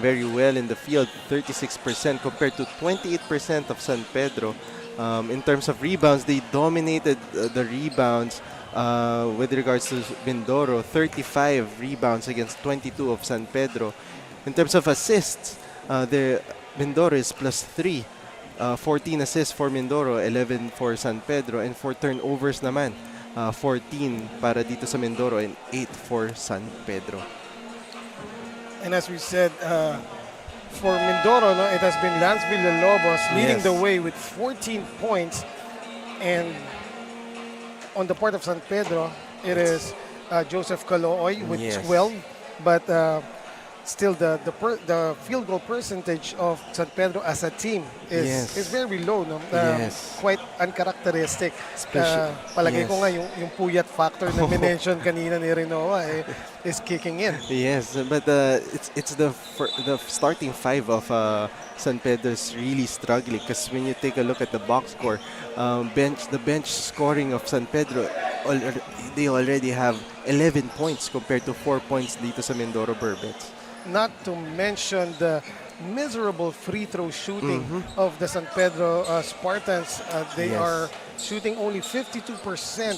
very well in the field, 36% compared to 28% of San Pedro. In terms of rebounds, they dominated the rebounds with regards to Mindoro, 35 rebounds against 22 of San Pedro. In terms of assists, Mindoro is +3. 14 assists for Mindoro, 11 for San Pedro, and for turnovers naman, 14 para dito sa Mindoro and 8 for San Pedro. And as we said, for Mindoro, no, it has been Lance Villalobos leading the way with 14 points. And on the part of San Pedro, it is Joseph Calooy with 12. But still, the field goal percentage of San Pedro as a team is very low. No? Quite uncharacteristic. Palagay ko nga yung puyat factor na minention kanina ni Rinoa is kicking in. Yes, but it's the starting five of San Pedro is really struggling, because when you take a look at the box score, the bench scoring of San Pedro, they already have 11 points compared to 4 points dito sa Mindoro Berbets. Not to mention the miserable free throw shooting of the San Pedro Spartans. They are shooting only 52%,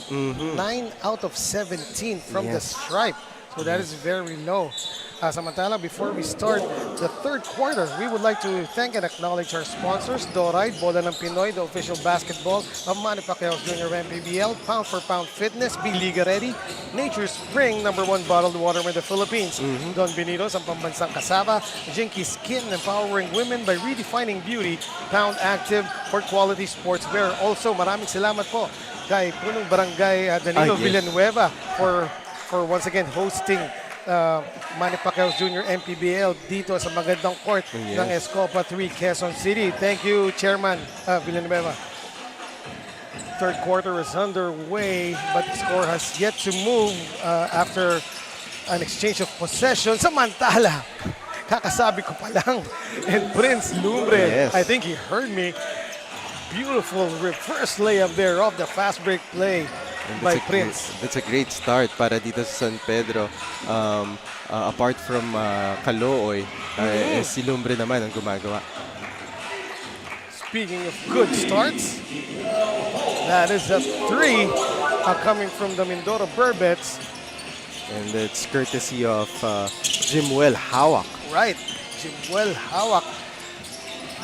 9 out of 17 from the stripe. So that is very low. Samantala, before we start the third quarter, we would like to thank and acknowledge our sponsors, Doride, Bola ng Pinoy, the official basketball of Manny Pacquiao's Junior MPBL, Pound for Pound Fitness, Be Liga Ready, Nature's Spring, #1 bottled water in the Philippines, Don Benitos, ang pambansang kasaba, Jinky Skin, empowering women by redefining beauty, Pound Active for quality sportswear. Also, maraming salamat po kay Punong Barangay Danilo Villanueva for once again hosting Manny Pacquiao's Junior MPBL dito sa magandang court ng Escopa 3, Quezon City. Thank you, Chairman Villanueva. Third quarter is underway, but the score has yet to move after an exchange of possession. Samantala, kakasabi ko pa lang, and Prince Lumbre, I think he heard me. Beautiful reverse layup there off the fast break play by Prince. That's a great start para dito sa San Pedro. Apart from Calooy, si Lumbre naman ang gumagawa. Speaking of good starts, that is a 3 coming from the Mindoro Berbets. And it's courtesy of Jimuel Hawak. Right, Jimuel Hawak.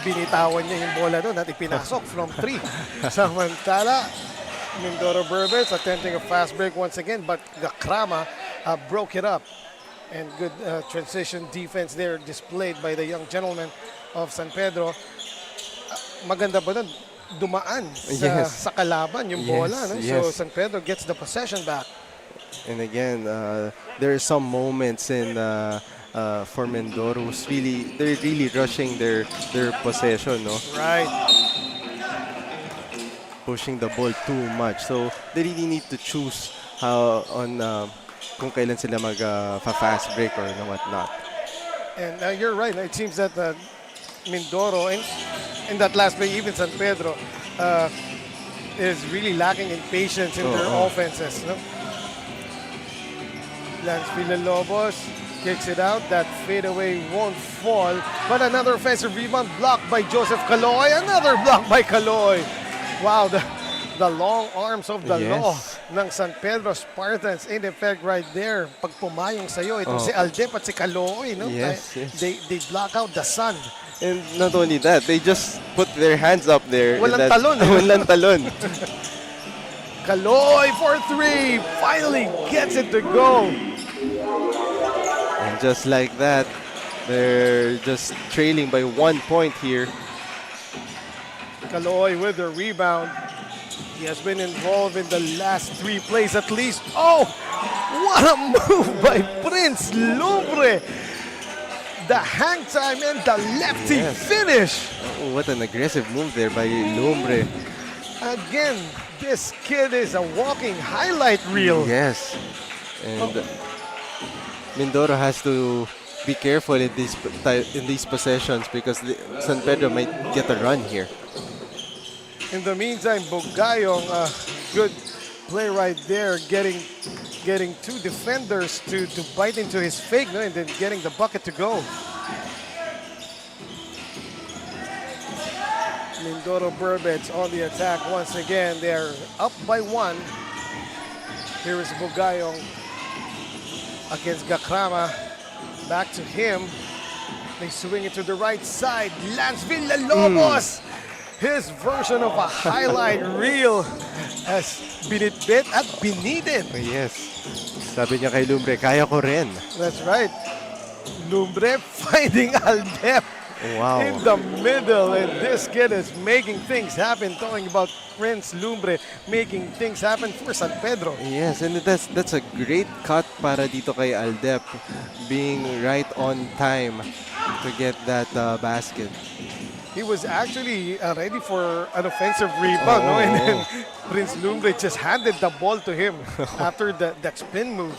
Binitawan niya yung bola doon at ipinasok from 3. Samantala, Mindoro Berbets attempting a fast break once again, but the Krama broke it up. And good transition defense there displayed by the young gentleman of San Pedro. Maganda ba doon? Dumaan sa kalaban yung bola. No? So San Pedro gets the possession back. And again, there are some moments in for Mindoro who's they're really rushing their possession, no? Right. Pushing the ball too much. So they really need to choose how kung kailan sila mag-fast break or whatnot. And you're right. It seems that Mindoro, in that last play, even San Pedro, is really lacking in patience in their offenses. No? Lance Villalobos kicks it out. That fadeaway won't fall. But another offensive rebound blocked by Joseph Calooy. Another block by Calooy. Wow, the long arms of the law ng San Pedro Spartans in effect right there. Pag pumayong sa'yo, itong si Aldep at si Calooy, no? They block out the sun. And not only that, they just put their hands up there. Walang talon. Walang talon. Kaloy for three. Finally gets it to go. And just like that, they're just trailing by 1 point here. Kaloy with the rebound. He has been involved in the last 3 plays at least. Oh, what a move by Prince Lumbre. The hang time and the lefty finish. Oh, what an aggressive move there by Lumbre. Again, this kid is a walking highlight reel. Yes. And Mindoro has to be careful in these possessions because San Pedro might get a run here. In the meantime, Bugayong, good play right there, getting 2 defenders to bite into his fake, no, and then getting the bucket to go. Mindoro Berbets on the attack once again. They're up by 1. Here is Bugayong against Gakrama. Back to him. They swing it to the right side. Lance Villalobos. His version of a highlight reel as binitbit at binidin. Oh, yes. Sabi niya kay Lumbre, kaya ko rin. That's right. Lumbre finding Aldep Wow. in the middle. And this kid is making things happen. Talking about Prince Lumbre making things happen for San Pedro. Yes, and that's a great cut para dito kay Aldep, being right on time to get that basket. He was actually ready for an offensive rebound, no? And then Prince Lumbre just handed the ball to him after that spin move.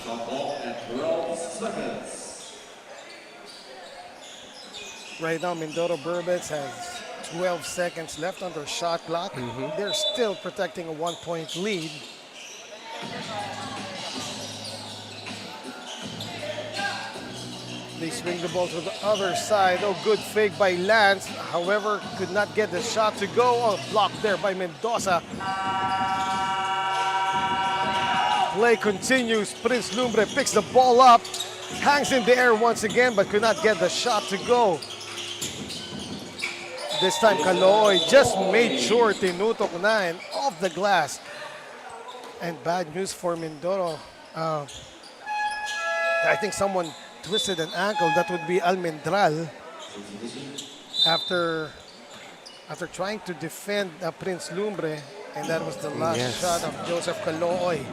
Right now, Mindoro Berbets has 12 seconds left on their shot clock. They're still protecting a 1-point lead. They swing the ball to the other side. Oh, good fake by Lance. However, could not get the shot to go. Oh, blocked there by Mendoza. Play continues. Prince Lumbre picks the ball up. Hangs in the air once again, but could not get the shot to go. This time, Kaloy just made sure tinutok na and off the glass. And bad news for Mindoro. I think someone twisted an ankle. That would be Almendral after trying to defend Prince Lumbre, and that was the last shot of Joseph Kaloy.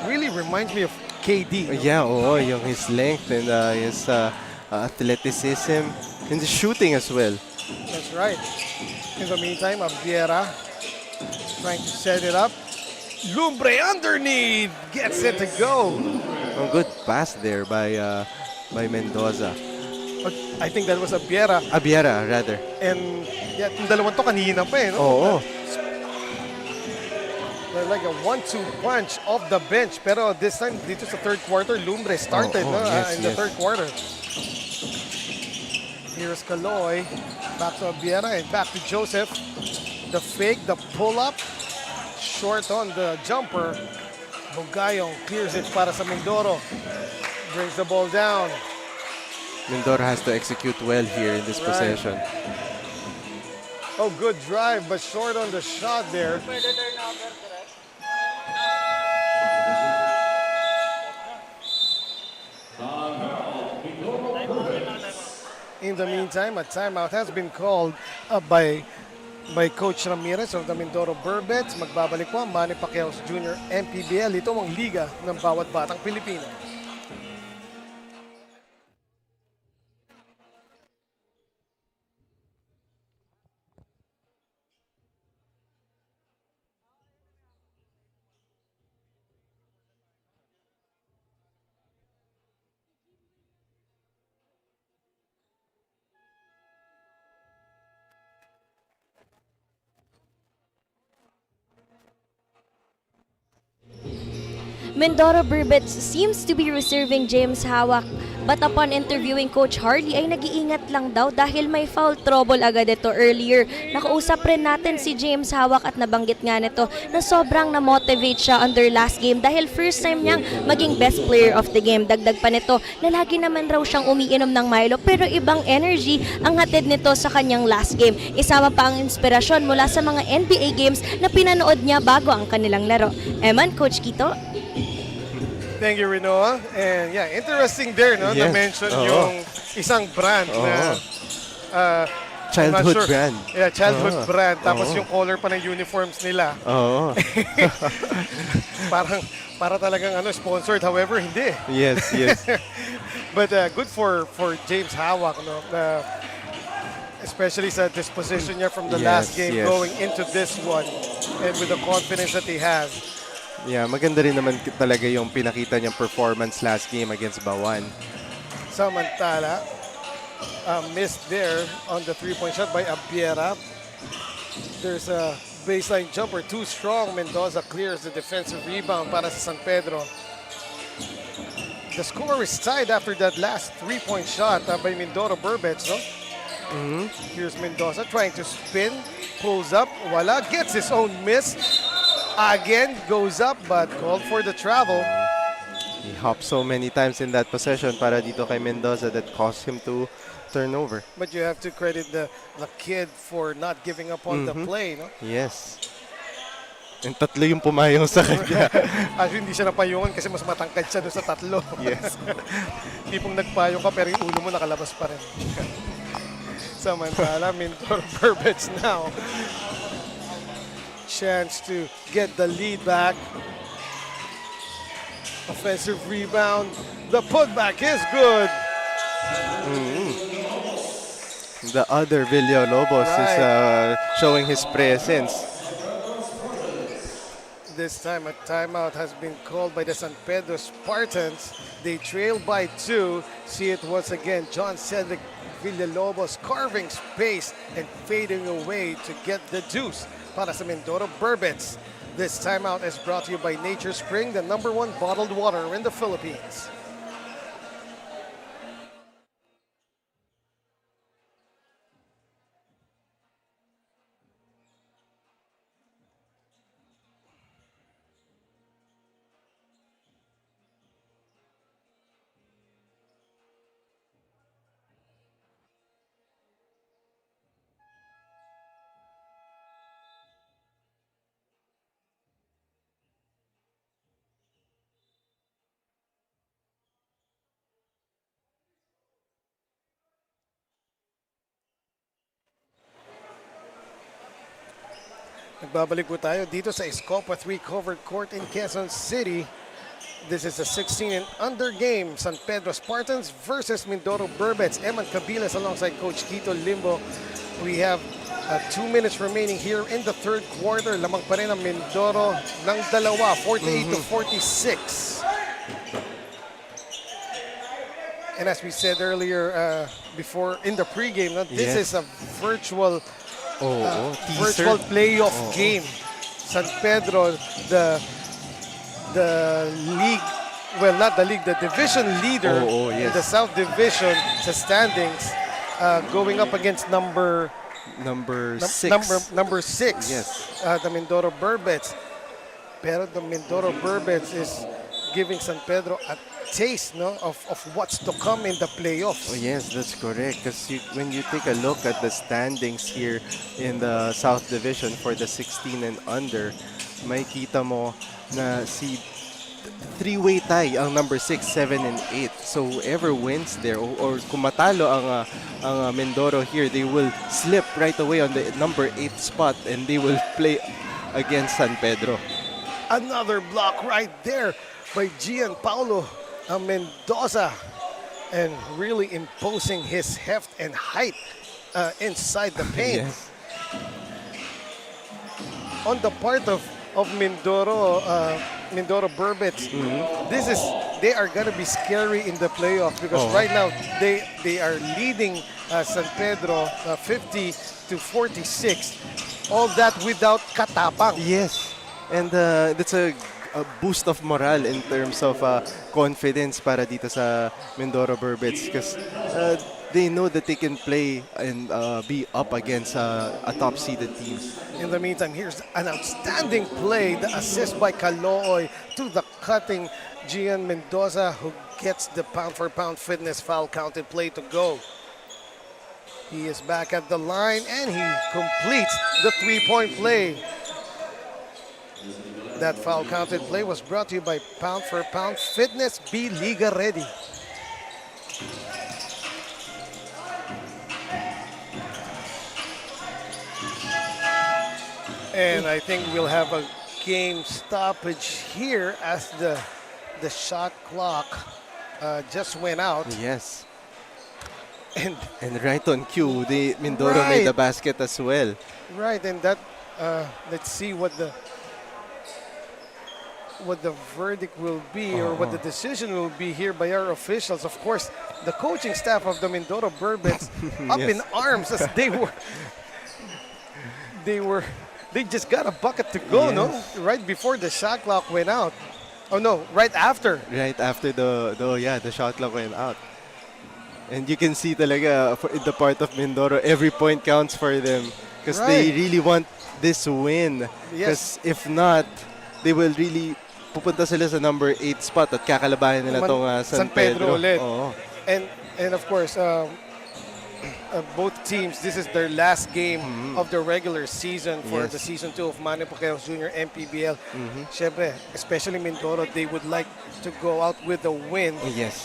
Really reminds me of KD. Yeah, yung his length and his athleticism and the shooting as well. That's right. In the meantime, Abiera trying to set it up. Lumbre underneath gets it to go. A good pass there by Mendoza. But I think that was Abiera. Abiera, rather. And yeah, yung dalawang to kanina pa eh, no? Oo. They're like a 1-2 punch off the bench. Pero this time, dito sa third quarter, Lumbre started in the third quarter. Here's Kaloy. Back to Abiera and back to Joseph. The fake, the pull-up. Short on the jumper. Bugayong clears it para sa Mindoro. Brings the ball down. Mindoro has to execute well here in this possession. Oh, good drive, but short on the shot there. In the meantime, a timeout has been called by Coach Ramirez of the Mindoro Berbets. Magbabalik po ang Manny Pacquiao's Junior MPBL. Ito ang liga ng bawat batang Pilipino. Mindoro Berbets seems to be reserving James Hawak But upon interviewing Coach Hardy ay nag-iingat lang daw dahil may foul trouble agad ito earlier. Nakausap rin natin si James Hawak at nabanggit nga nito na sobrang na-motivate siya on their last game dahil first time niyang maging best player of the game. Dagdag pa nito na lagi naman raw siyang umiinom ng Milo pero ibang energy ang hatid nito sa kanyang last game. Isama pa ang inspirasyon mula sa mga NBA games na pinanood niya bago ang kanilang laro. Eman, Coach Kito? Thank you, Rinoa. And yeah, interesting there, no? Yes. Na-mention Oo. yung isang brand na I'm not Childhood sure. brand. Yeah, childhood Oo. brand. Tapos Oo. yung color pa ng uniforms nila. Oo. Para talagang sponsored. However, hindi. Yes, yes. But good for James Hawak, no? Especially sa disposition niya from the last game Yes. going into this one and with the confidence that he has. Yeah, maganda rin naman talaga yung pinakita niyang performance last game against Bawan. Samantala, missed there on the three-point shot by Abiera. There's a baseline jumper, too strong. Mendoza clears the defensive rebound para sa San Pedro. The score is tied after that last three-point shot by Mindoro Berbets, no? Here's Mendoza trying to spin, pulls up, wala, gets his own miss. Again, goes up but called for the travel. He hopped so many times in that possession para dito kay Mendoza that caused him to turn over. But you have to credit the kid for not giving up on the play, no? Yes. And tatlo yung pumayong sa kanya. Actually, hindi siya napayungan kasi mas matangkad siya doon sa tatlo. Yes. Tipong nagpayong ka pero yung ulo mo nakalabas pa rin. Samantala, Mindoro Berbets now. Chance to get the lead back. Offensive rebound. The putback is good. The other Villalobos is showing his presence. This time a timeout has been called by the San Pedro Spartans. They trail by 2. See it once again. John Cedric Villalobos carving space and fading away to get the deuce para sa Mindoro Berbets. This timeout is brought to you by Nature Spring, the #1 bottled water in the Philippines. Nagbabalik po tayo dito sa Escopa 3 covered court in Quezon City. This is a 16 and under game. San Pedro Spartans versus Mindoro Berbets. Eman Cabilas alongside Coach Quito Limbo. We have 2 minutes remaining here in the third quarter. Lamang pa rin ang Mindoro ng dalawa, 48 to 46. And as we said earlier, before in the pregame, this is a virtual virtual playoff game. San Pedro, the league, well, not the league, the division leader in the South Division sa standings, going up against number 6. Number 6. Yes. The Mindoro Berbets. Pero the Mindoro Berbets is giving San Pedro a taste, no, of what's to come in the playoffs. Oh yes, that's correct. Because when you take a look at the standings here in the South Division for the 16 and under, may kita mo na si three-way tie ang number 6, 7, and 8. So whoever wins there or kung matalo ang Mindoro here, they will slip right away on the number 8 spot and they will play against San Pedro. Another block right there by Gian Paulo Mendoza, and really imposing his heft and height inside the paint. Yes. On the part of Mindoro, Mindoro Berbets, they are gonna be scary in the playoffs because right now they are leading San Pedro 50 to 46. All that without Katapang. Yes, and that's a boost of morale in terms of confidence para dito sa Mindoro Berbets because they know that they can play and be up against a top-seeded team. In the meantime, here's an outstanding play, the assist by Calooy to the cutting Gian Mendoza, who gets the pound-for-pound fitness foul counted play to go. He is back at the line and he completes the three-point play. That foul counted play was brought to you by Pound for Pound Fitness. Be Liga ready. And I think we'll have a game stoppage here as the shot clock just went out. Yes. And right on cue, Mindoro made the basket as well. right, and that let's see what the verdict will be or what the decision will be here by our officials. Of course, the coaching staff of the Mindoro Berbets up in arms as they just got a bucket to go, no? Right before the shot clock went out. Oh no, right after. Right after the shot clock went out. And you can see talaga in the part of Mindoro, every point counts for them because they really want this win. Because if not, they will really pupunta sila sa number 8 spot at kakalabahin nila tong San Pedro ulit. Oo. And of course, both teams, this is their last game of the regular season for the Season 2 of Manny Pacquiao Jr. MPBL. Siyempre, especially Mindoro, they would like to go out with a win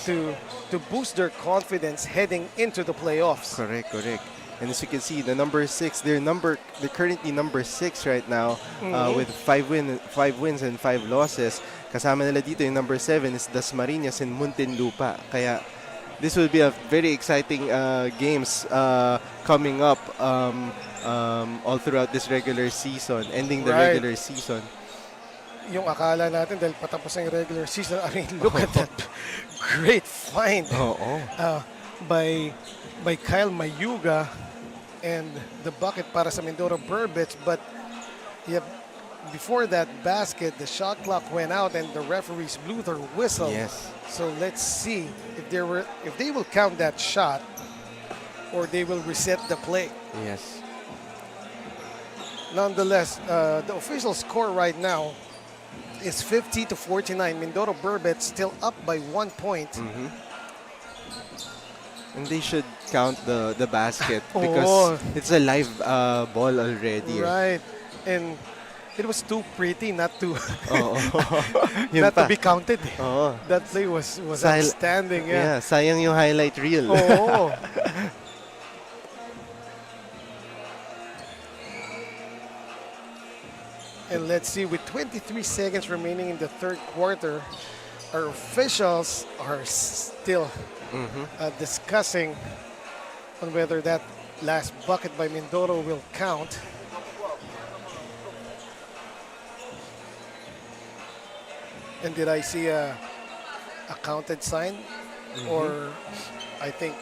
to boost their confidence heading into the playoffs. Correct. And as you can see, the number 6, they're currently number 6 right now with 5 wins and 5 losses. Kasama nila dito yung number 7 is Dasmariñas and Muntinlupa. Kaya this will be a very exciting games coming up all throughout this regular season, ending the regular season. Yung akala natin dahil patapos ang regular season, I mean, look at that great find by Kyle Mayuga and the bucket para sa Mindoro Berbets. But before that basket, the shot clock went out and the referees blew their whistle. Yes. So let's see if they will count that shot or they will reset the play. Yes. Nonetheless, the official score right now is 50-49. Mindoro Berbets still up by 1 point. And they should count the basket because it's a live ball already. Right. And it was too pretty not to not to be counted. That play was outstanding. Yeah, sayang yung highlight reel. And let's see, with 23 seconds remaining in the third quarter, our officials are still discussing on whether that last bucket by Mindoro will count. And did I see a counted sign? Or I think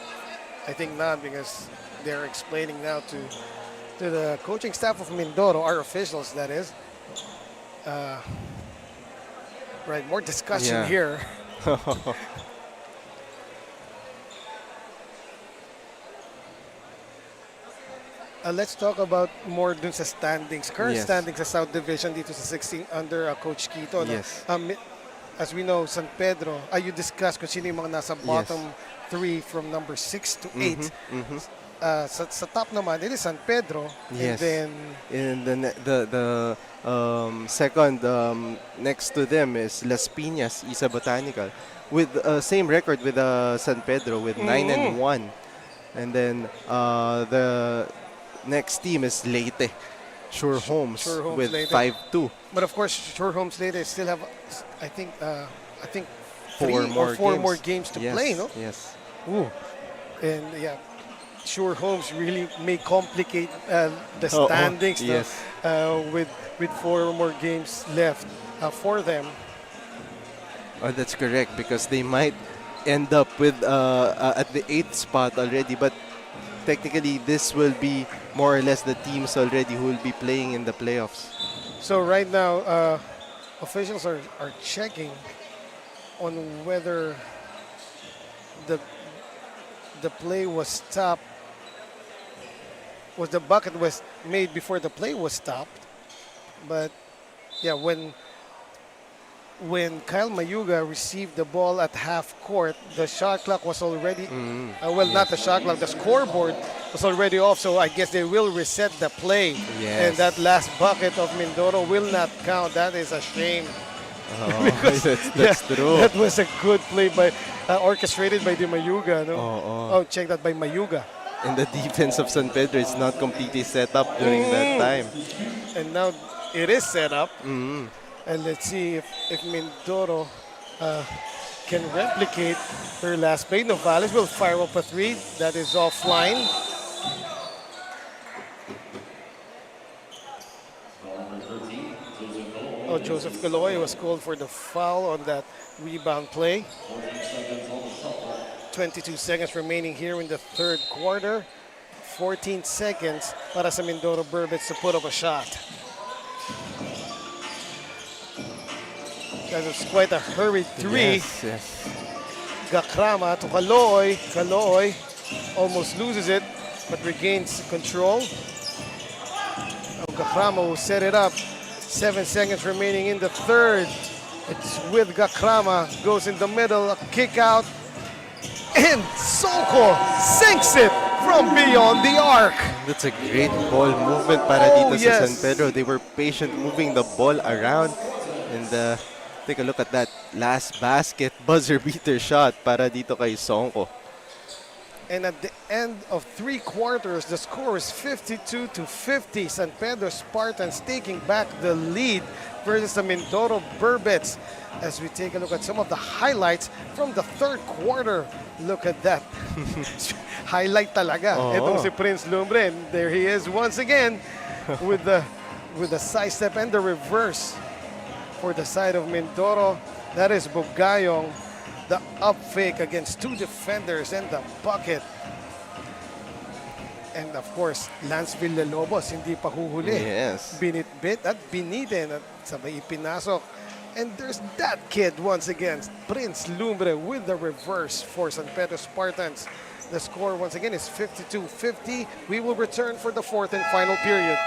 not, because they're explaining now to the coaching staff of Mindoro, our officials that is. Right, more discussion here. Let's talk about more dun sa standings. Current standings sa South Division dito sa 16 under Coach Quito. No? Yes. As we know, San Pedro, you discussed kung sino yung mga nasa bottom 3 from number 6 to 8. Sa top naman, it is San Pedro. Yes. And then the second next to them is Las Piñas, Isa Botanical, with same record with San Pedro with 9-1. And then the next team is Leyte, Sure Homes with 5-2. But of course, Sure Homes Leyte still have, I think 4 more games to play, no? Yes. Ooh. And Sure Homes really may complicate the standings with 4 more games left for them. Oh, that's correct, because they might end up with at the 8th spot already, but technically this will be more or less the teams already who will be playing in the playoffs. So right now, officials are checking on whether the play was stopped. Was the bucket was made before the play was stopped? But yeah, when Kyle Mayuga received the ball at half court, the shot clock was already, not the shot clock, the scoreboard was already off, so I guess they will reset the play. Yes. And that last bucket of Mindoro will not count. That is a shame. That's true. That was a good play by, orchestrated by the Mayuga. No? Oh, check that by Mayuga. And the defense of San Pedro is not completely set up during that time. And now it is set up. And let's see if Mindoro can replicate her last play. Novales will fire up a three. That is offline. Oh, Joseph Caloy was called for the foul on that rebound play. 22 seconds remaining here in the third quarter. 14 seconds para sa Mindoro Berbets to put up a shot. That was quite a hurried three. Yes. Gakrama to Kaloy. Kaloy almost loses it, but regains control. Gakrama will set it up. 7 seconds remaining in the third. It's with Gakrama. Goes in the middle, a kick out. And Soko sinks it from beyond the arc. That's a great ball movement para dito sa yes. San Pedro. They were patient moving the ball around. And take a look at that last basket, buzzer beater shot para dito kay Sonko. And at the end of 3 quarters, the score is 52-50. San Pedro Spartans taking back the lead versus the Mindoro Berbets. As we take a look at some of the highlights from the third quarter. Look at that. Highlight talaga. Itong si Prince Lumbre. And there he is once again with the side step and the reverse for the side of Mindoro. That is Bugayong. The up fake against 2 defenders and the bucket. And of course, Lance Villalobos hindi pa huhuli. Yes. Binitbit at binitin at sabay ipinasok. And there's that kid once again, Prince Lumbre with the reverse for San Pedro Spartans. The score once again is 52-50. We will return for the fourth and final period.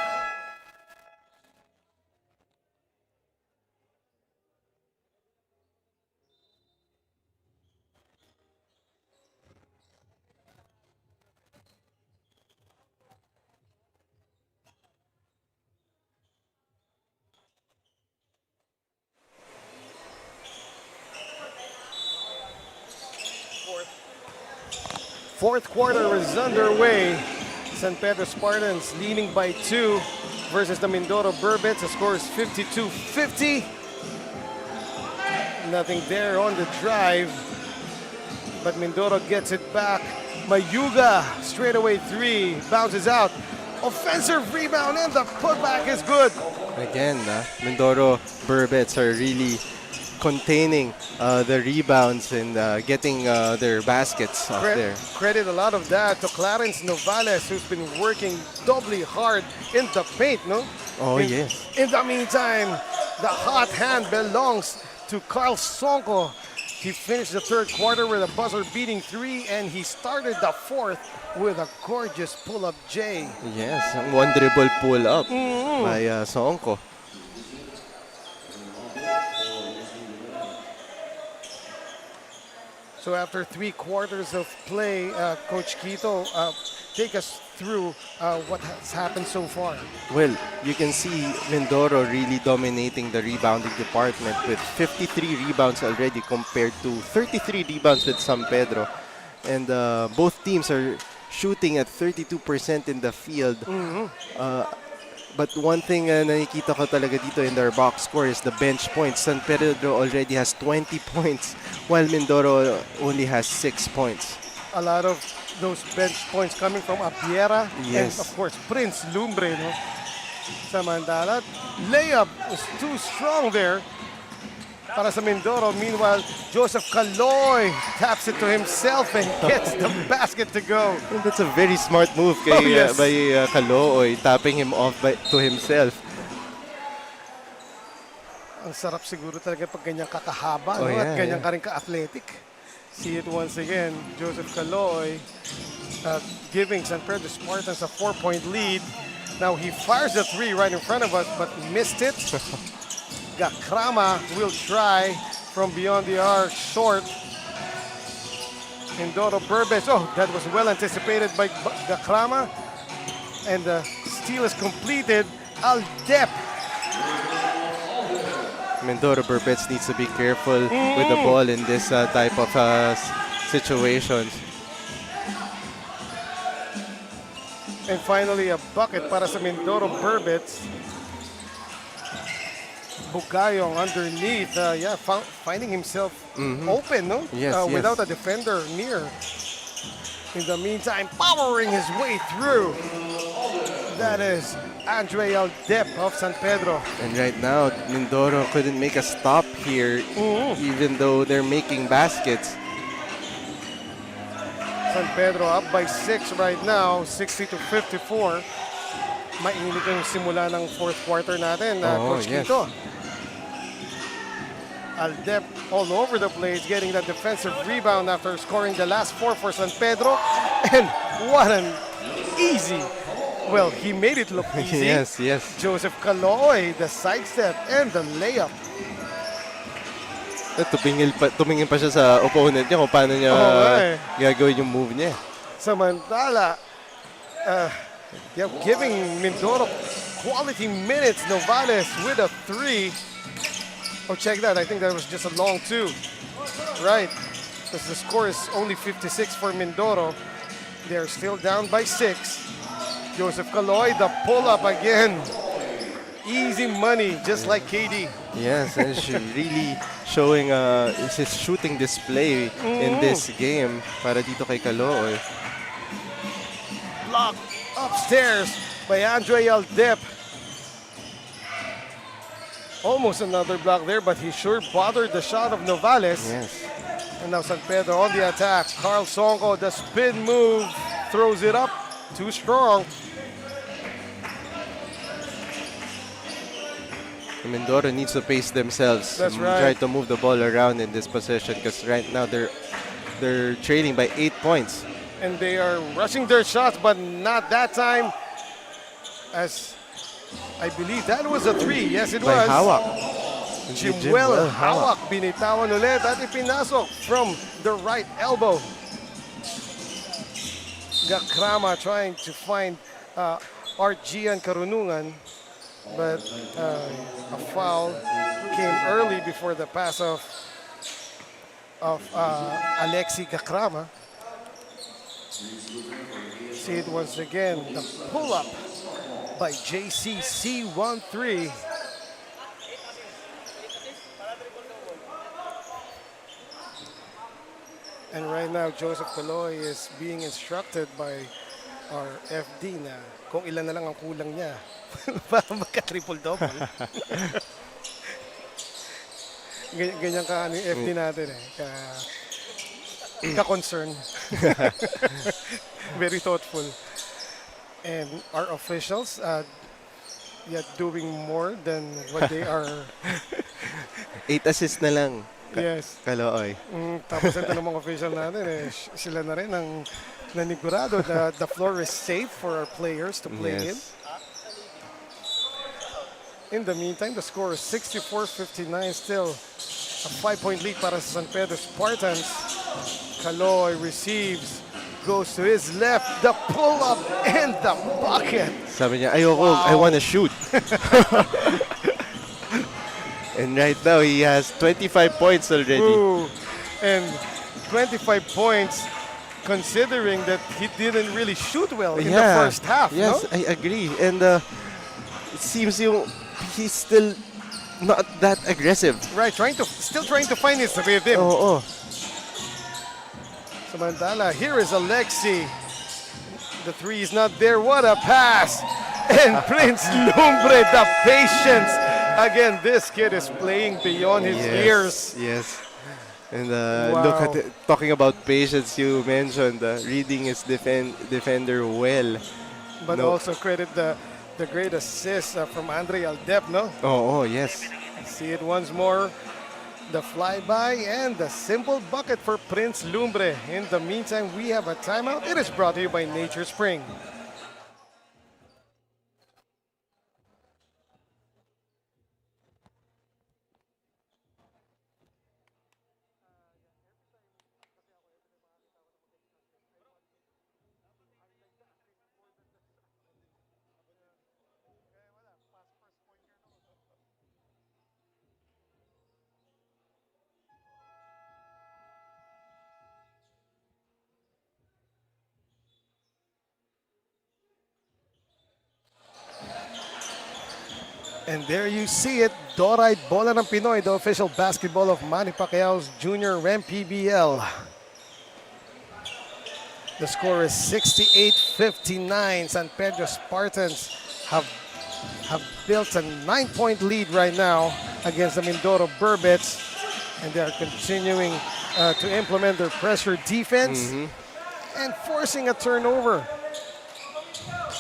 Fourth quarter is underway. San Pedro Spartans leading by 2 versus the Mindoro Berbets. The score is 52-50. Nothing there on the drive, but Mindoro gets it back. Mayuga, straightaway 3, bounces out. Offensive rebound and the putback is good. Again, Mindoro Berbets are really containing the rebounds and getting their baskets off there. Credit a lot of that to Clarence Novales, who's been working doubly hard in the paint, no? Yes. In the meantime, the hot hand belongs to Carl Sonko. He finished the third quarter with a buzzer-beating 3, and he started the fourth with a gorgeous pull-up J. Yes, one dribble pull-up by Sonko. So after 3 quarters of play, Coach Quito, take us through what has happened so far. Well, you can see Mindoro really dominating the rebounding department with 53 rebounds already compared to 33 rebounds with San Pedro. And both teams are shooting at 32% in the field. But one thing nakikita ko talaga dito in their box score is the bench points. San Pedro already has 20 points while Mindoro only has 6 points. A lot of those bench points coming from Apiera Yes. and of course Prince Lumbre, no? Samantala, layup was too strong there para sa Mindoro. Meanwhile, Joseph Caloy taps it to himself and gets the basket to go. And that's a very smart move kay, yes. by Calooy, tapping him off to himself. Ang Ang sarap siguro talaga pag ganyan kakahaba, Oh, no? At yeah, ganyan yeah. ka rin ka-athletic. See it once again. Joseph Caloy giving San Pedro Spartans a 4-point lead. Now he fires a 3 right in front of us, but missed it. Gakrama will try from beyond the arc, short. Mindoro Berbets. Oh, that was well anticipated by Gakrama. And the steal is completed. Aldep. Mindoro Berbets needs to be careful with the ball in this type of situations. And finally, a bucket para sa Mindoro Berbets. Bugayong underneath, finding himself open, no? Yes, without yes. a defender near. In the meantime, powering his way through. That is Andre Aldep of San Pedro. And right now, Mindoro couldn't make a stop here, even though they're making baskets. San Pedro up by 6 right now, 60-54. Mainit yung simula ng fourth quarter natin, Coach yes. Quito. Aldep all over the place, getting that defensive rebound after scoring the last 4 for San Pedro. And what an easy, well, he made it look easy. Yes, yes. Joseph Caloy, the sidestep and the layup. Tumingin pa siya sa opponent niya kung paano niya gagawin yung move niya. Samantala, giving Mindoro quality minutes. Novales with a 3. Oh, check that. I think that was just a long 2. Right. Because the score is only 56 for Mindoro. They're still down by 6. Joseph Caloy, the pull-up again. Easy money, just like KD. Yes, and she really showing his shooting display in this game para dito kay Caloy. Block upstairs by Andre Aldep. Almost another block there, but he sure bothered the shot of Novales. Yes. And now San Pedro on the attack. Carl Songo, the spin move, throws it up. Too strong. Mindoro needs to pace themselves. That's right. Try to move the ball around in this position because right now they're trailing by 8 points. And they are rushing their shots, but not that time. As I believe that was a 3. Yes, it By was. Hawak. Jimuel Hawak binitawan ulit at ipinasok from the right elbow. Gakrama trying to find Art Gian Karunungan, but a foul came early before the pass of Alexi Gakrama. See it once again, the pull-up by JCC13. And right now, Joseph Caloy is being instructed by our FD na kung ilan na lang ang kulang niya para magka-triple-double. Ganyan ka ano yung FD natin ka-concern. Very thoughtful. And our officials, doing more than what they are. 8 assists na lang. Yes. Caloy. Tapos ito ng mga official natin, sila na rin ang nanigurado na the floor is safe for our players to play in. In the meantime, the score is 64-59, still a 5-point lead para sa San Pedro Spartans. Caloy receives, goes to his left, the pull-up and the bucket. Sabi niya, ayoko, I wanna shoot. And right now, he has 25 points already. Ooh, and 25 points considering that he didn't really shoot well in the first half. Yes, no? I agree. And it seems he's still not that aggressive. Right, still trying to find his rhythm. Oo. Samantala, here is Alexi. The 3 is not there. What a pass! And Prince Lumbre, the patience. Again, this kid is playing beyond his years. Yes. And look at it. Talking about patience, you mentioned reading his defender well. But also credit the great assist from Andre Aldep, no? Oh, yes. See it once more. The flyby and the simple bucket for Prince Lumbre. In the meantime, we have a timeout. It is brought to you by Nature Spring. And there you see it, Dorite Bola ng Pinoy, the official basketball of Manny Pacquiao's Junior MPBL. The score is 68-59. San Pedro Spartans have built a 9-point lead right now against the Mindoro Berbets, and they are continuing to implement their pressure defense and forcing a turnover.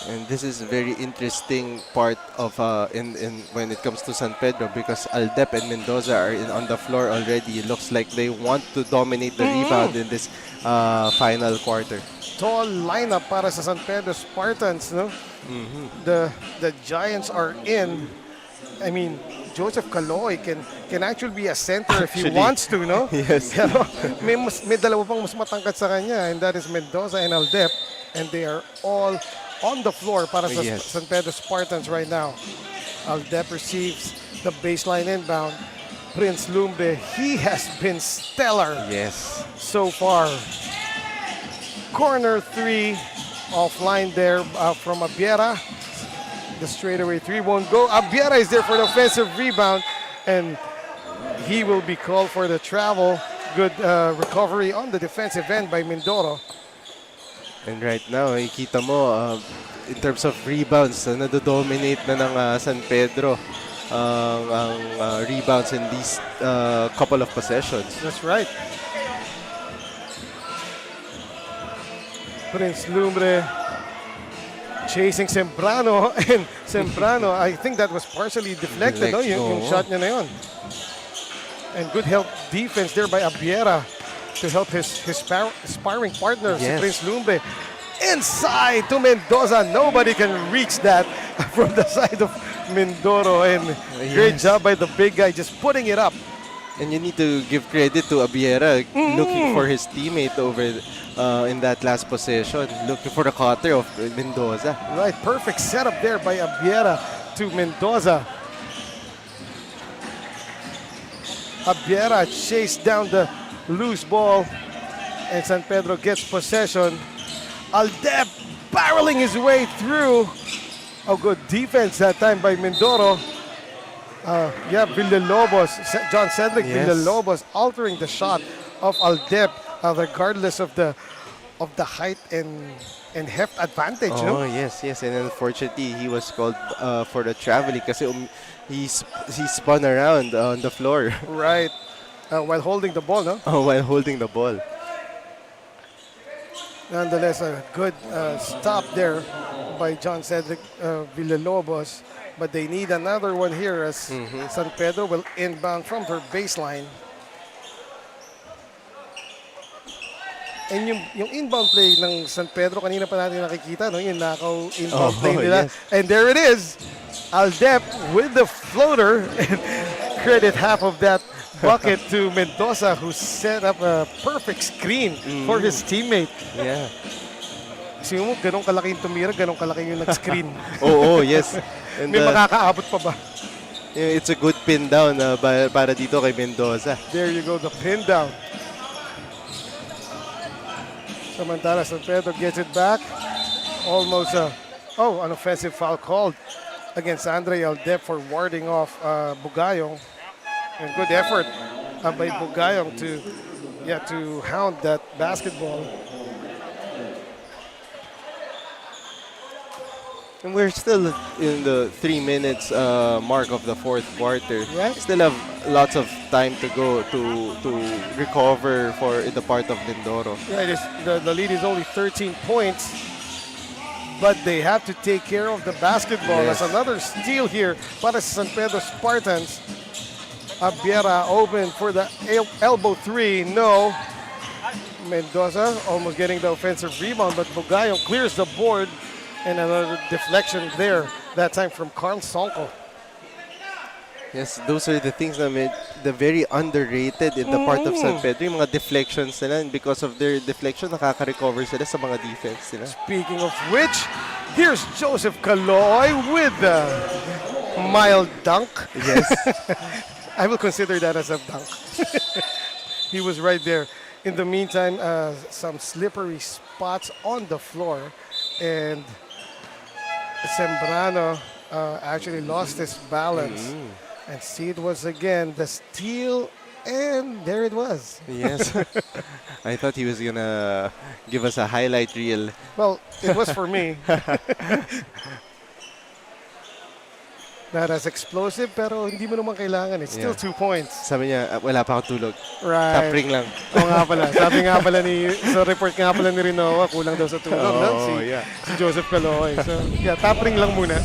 And this is a very interesting part of in when it comes to San Pedro, because Aldep and Mendoza are on the floor already. It looks like they want to dominate the rebound in this final quarter. Tall lineup para sa San Pedro Spartans, no? The Giants are in. I mean, Joseph Caloy can actually be a center if he wants to, no? Yes. Pero may dalawa pang mas matangkad sa kanya, and that is Mendoza and Aldep, and they are all on the floor para sa San Pedro Spartans right now. Aldep receives the baseline inbound. Prince Lumbre, he has been stellar so far. Corner three, offline there from Abiera. The straightaway three won't go. Abiera is there for the offensive rebound, and he will be called for the travel. Good recovery on the defensive end by Mindoro. And right now, ikita mo, in terms of rebounds, nado-dominate na ng San Pedro ang rebounds in these couple of possessions. That's right. Prince Lumbre chasing Sembrano, and Sembrano, I think that was partially deflected, no? Yung shot niya na yun. And good help defense there by Abiera to help his sparring partner, si Prince Lumbre. Inside to Mendoza. Nobody can reach that from the side of Mindoro. And great job by the big guy just putting it up. And you need to give credit to Abiera, looking for his teammate over in that last possession, looking for the cutter of Mendoza. Right, perfect setup there by Abiera to Mendoza. Abiera chased down the loose ball, and San Pedro gets possession. Aldep barreling his way through. A good defense that time by Mindoro. Villalobos, John Cedric Villalobos altering the shot of Aldep, regardless of the height and heft advantage. Oh, yes. And unfortunately, he was called for the traveling kasi he spun around on the floor. Right. While holding the ball, no? While holding the ball. Nonetheless, a good stop there by John Cedric Villalobos. But they need another one here as San Pedro will inbound from their baseline. And yung inbound play ng San Pedro, kanina pa natin nakikita, no? Yung nakaw inbound play nila. Yes. And there it is. Aldep with the floater. And credit half of that bucket to Mendoza, who set up a perfect screen for his teammate. Yeah. Kasi mo, ganun kalaki yung tumira, ganun kalaki yung nag-screen. Yes. And, may makakaabot pa ba? It's a good pin down para dito kay Mendoza. There you go, the pin down. Samantala, San Pedro gets it back. Almost an offensive foul called against Andre Aldep for warding off Bugayong. And good effort by Bugayong to hound that basketball. And we're still in the 3 minutes mark of the fourth quarter. Right. Still have lots of time to go to recover for the part of Mindoro. Right, the lead is only 13 points, but they have to take care of the basketball. Yes. As another steal here para sa San Pedro Spartans. Abiera open for the elbow three. No. Mendoza almost getting the offensive rebound, but Bugayo clears the board, and another deflection there, that time from Carl Sonko. Yes, those are the things that made the very underrated in the part of San Pedro. Yung mga deflections nila, and because of their deflection, nakaka-recover sila sa mga defense nila. Speaking of which, here's Joseph Caloy with the mild dunk. Yes. I will consider that as a dunk. He was right there. In the meantime, some slippery spots on the floor, and Sembrano actually lost his balance. And see, it was again the steal, and there it was. Yes. I thought he was going to give us a highlight reel. Well, it was for me. Not as explosive, pero hindi mo naman kailangan. It's still 2 points. Sabi niya, wala pa akong tulog. Right. Top ring lang. Oo nga pala. Sabi nga pala sa report nga pala ni Rinoa, kulang daw sa tulog. Si Joseph Caloy. So, yeah, top ring lang muna.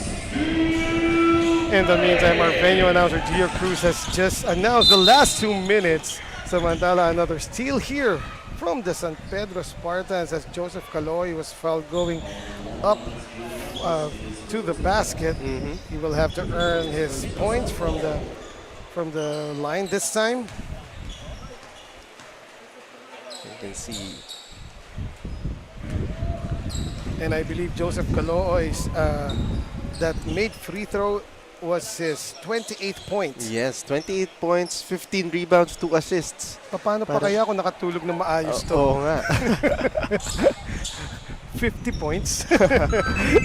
In the meantime, our venue announcer, Gio Cruz, has just announced the last 2 minutes. Samantala, another steal here from the San Pedro Spartans as Joseph Caloy was fouled going up to the basket. He will have to earn his points from the line this time. You can see. And I believe Joseph Caloy's that made free throw was his 28th points. Yes, 28 points, 15 rebounds, 2 assists. Paano pa kaya kung nakatulog na maayos to? Oo nga. 50 points.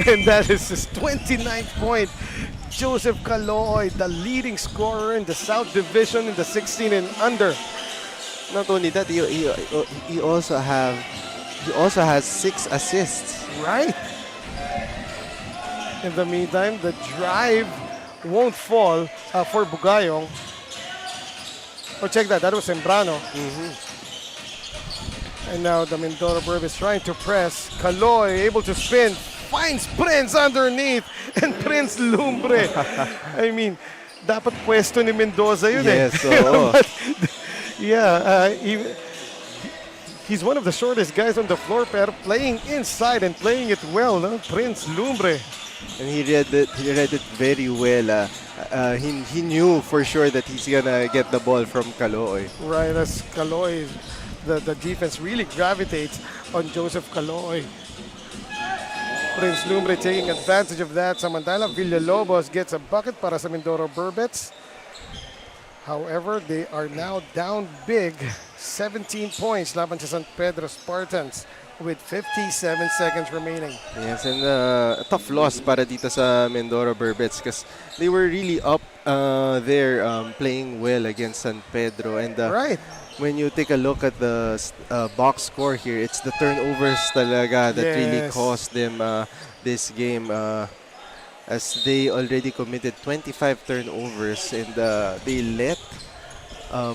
And that is his 29th point. Joseph Caloy, the leading scorer in the South Division in the 16 and under. Not only that, he also has 6 assists. Right. In the meantime, the drive won't fall for Bugayong. Oh, check that. That was Sembrano. And now the Mindoro Berbets trying to press. Caloy able to spin. Finds Prince underneath. And Prince Lumbre. I mean, dapat pwesto ni Mendoza yun yes, But, yeah, he's one of the shortest guys on the floor, pero playing inside and playing it well, no? Prince Lumbre. And he read it very well. He knew for sure that he's gonna get the ball from Caloy. Right, as Caloy, the defense really gravitates on Joseph Caloy. Prince Lumbre taking advantage of that. Samantala, Villalobos gets a bucket para sa Mindoro Berbets. However, they are now down big, 17 points laban sa San Pedro Spartans with 57 seconds remaining. Yes, and a tough loss para dito sa Mindoro Berbets because they were really up there playing well against San Pedro. And right. When you take a look at the box score here, it's the turnovers talaga that really cost them this game. As they already committed 25 turnovers and they let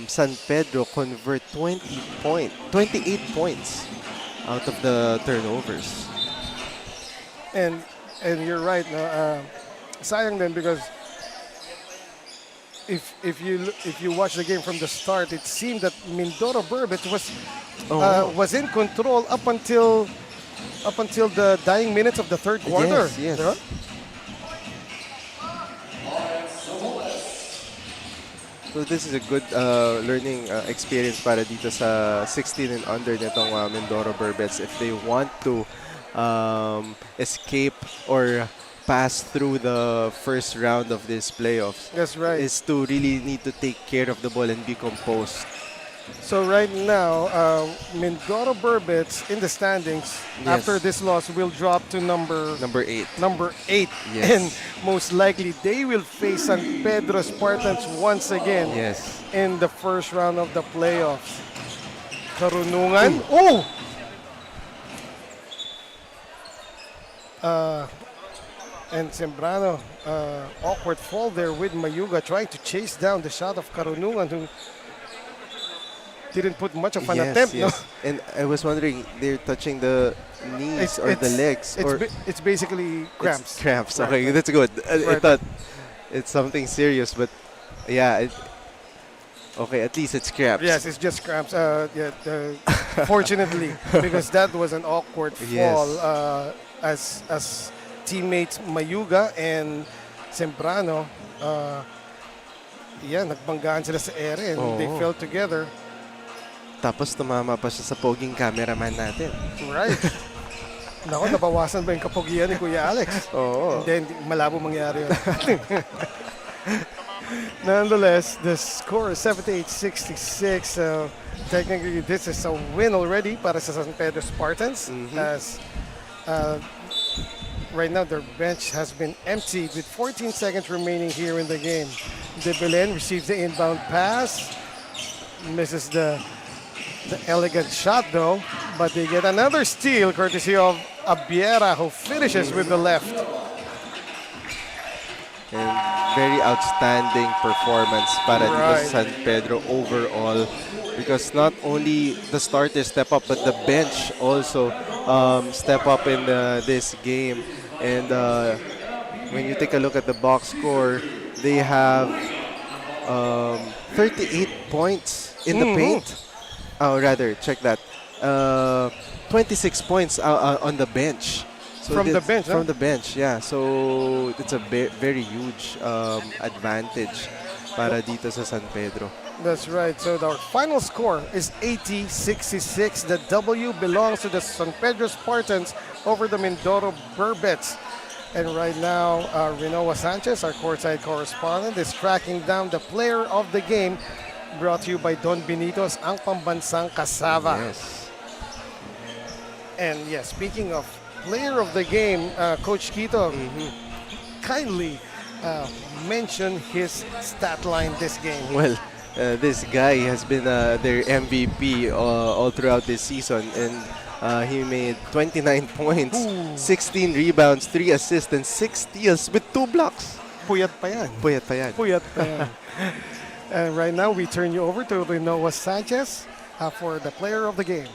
San Pedro convert 28 points out of the turnovers. And you're right, no? Sayang din because if you watch the game from the start, it seemed that Mindoro Berbets was in control up until the dying minutes of the third quarter. Yes. Diba? So this is a good learning experience para dito sa 16 and under nitong Mindoro Berbets if they want to escape or pass through the first round of this playoffs. That's right. Is to really need to take care of the ball and be composed. So right now, Mindoro Berbets in the standings after this loss will drop to number 8. Number 8. Yes. And most likely they will face San Pedro Spartans once again in the first round of the playoffs. Karunungan. And Sembrano, awkward fall there with Mayuga trying to chase down the shot of Karunungan, who didn't put much of an attempt. No? And I was wondering, they're touching the knees or the legs? It's basically cramps. It's cramps. Right. Okay, that's good. I thought it's something serious, but yeah, Okay, at least it's scraps. Yes, it's just cramps. Fortunately, because that was an awkward Yes. fall as teammates Mayuga and Sembrano, nagbanggaan sila sa ere and they Oo. fell together. Tapos tumama pa siya sa poging cameraman natin. Right. Nako, nabawasan ba yung kapugian ni Kuya Alex? Oo. And then, malabo mangyari yun. Nonetheless, the score is 78-66. So, technically, this is a win already para sa San Pedro Spartans. As right now, their bench has been emptied with 14 seconds remaining here in the game. De Belen receives the inbound pass. Misses the elegant shot, though. But they get another steal courtesy of Abiera, who finishes with the left. And very outstanding performance para dito sa San Pedro overall, because not only the starters step up but the bench also step up in this game. And when you take a look at the box score, they have 38 points in the paint. Oh, rather, check that. 26 points on the bench. So From the bench, From the bench, yeah. So it's a very huge advantage para dito sa San Pedro. That's right. So our final score is 80-66. The W belongs to the San Pedro Spartans over the Mindoro Berbets. And right now, Renoa Sanchez, our courtside correspondent, is tracking down the player of the game, brought to you by Don Benitos, ang pambansang kasava. Yes. And yes, speaking of player of the game, Coach Quito, kindly mention his stat line this game. Well, this guy has been their MVP all throughout this season, and he made 29 points, 16 rebounds, 3 assists, and 6 steals with 2 blocks. Puyat pa yan. Puyat pa yan. Puyat pa yan. And right now, we turn you over to Renoa Sanchez for the player of the game.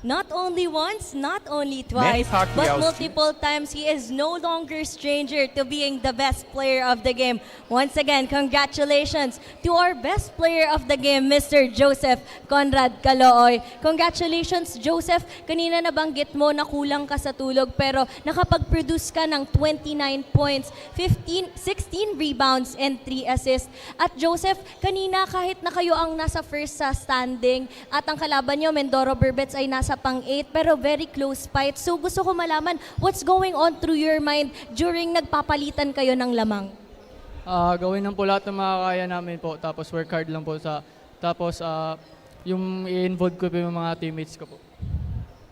Not only once, not only Manny twice, Pacquiao's but multiple times, he is no longer stranger to being the best player of the game. Once again, congratulations to our best player of the game, Mr. Joseph Conrad Calooy. Congratulations, Joseph. Kanina nabanggit mo na kulang ka sa tulog, pero nakapag-produce ka ng 29 points, 16 rebounds, and 3 assists. At Joseph, kanina kahit na kayo ang nasa first sa standing at ang kalaban nyo, Mindoro Berbets, ay nasa pang-8, pero very close fight. So gusto ko malaman, what's going on through your mind during nagpapalitan kayo ng lamang? Gawin lang po lahat ng makakaya namin po, tapos work hard lang po tapos yung i-involve ko po yung mga teammates ko po.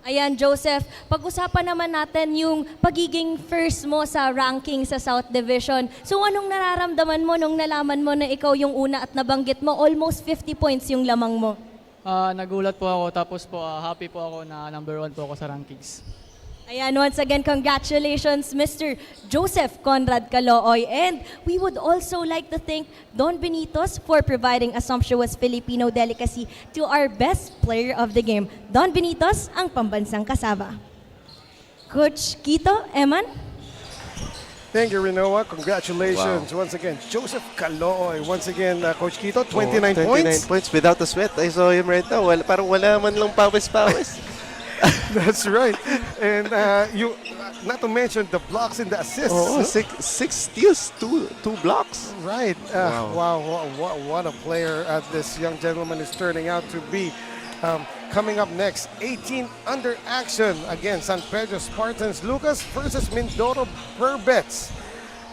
Ayan, Joseph, pag-usapan naman natin yung pagiging first mo sa ranking sa South Division. So anong nararamdaman mo nung nalaman mo na ikaw yung una at nabanggit mo almost 50 points yung lamang mo? Nagulat po ako, tapos po happy po ako na number 1 po ako sa rankings. Ayan, once again, congratulations, Mr. Joseph Conrad Calooy. And we would also like to thank Don Benitos for providing a sumptuous Filipino delicacy to our best player of the game, Don Benitos, ang pambansang kasava. Coach Quito, Eman? Thank you, Renoa. Congratulations once again. Joseph Calooy. Once again, Coach Quito, 29 points. 29 points without a sweat. I saw him right now. Parang wala man lang pawis-pawis. That's right. And you, not to mention the blocks and the assists. Oh, 6 steals, 2 blocks. Right. Wow. What a player this young gentleman is turning out to be. Coming up next, 18 under action against San Pedro Spartans Lucas versus Mindoro Berbets.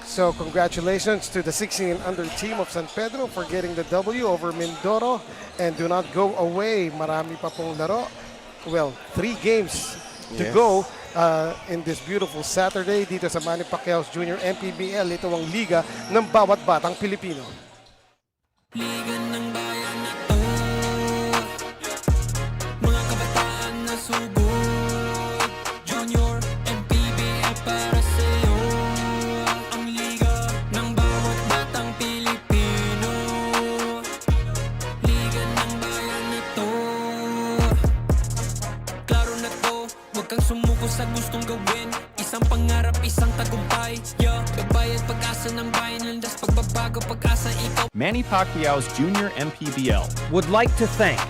So congratulations to the 16 under team of San Pedro for getting the W over Mindoro. And do not go away. Marami pa pong laro. Well, 3 games to go in this beautiful Saturday dito sa Manny Pacquiao's Junior MPBL. Ito ang liga ng bawat batang Pilipino. Liga ng bayan na to, mga kabataan na sugod, Junior MPBL para sa'yo, ang liga ng bawat batang Pilipino. Liga ng bayan na to, klaro na to, huwag kang sumuko sa gustong gawin. Isang pangarap, isang tagumpay. Yeah, gabay at pag-asa ng bayan. Landas pagbabago, pag-asa ikaw. Manny Pacquiao's Junior MPBL would like to thank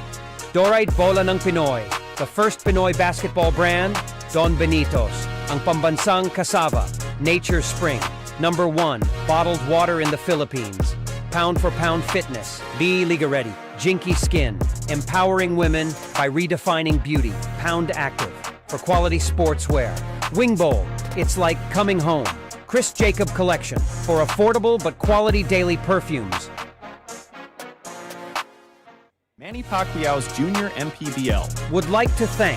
Dorite Bola ng Pinoy, the first Pinoy basketball brand, Don Benitos, ang pambansang cassava, Nature Spring, #1 bottled water in the Philippines, pound for pound fitness, Be Liga Ready, Jinky Skin, empowering women by redefining beauty, Pound Active, for quality sportswear, Wing Bowl, it's like coming home, Chris Jacob Collection, for affordable but quality daily perfumes. Manny Pacquiao's Junior MPBL would like to thank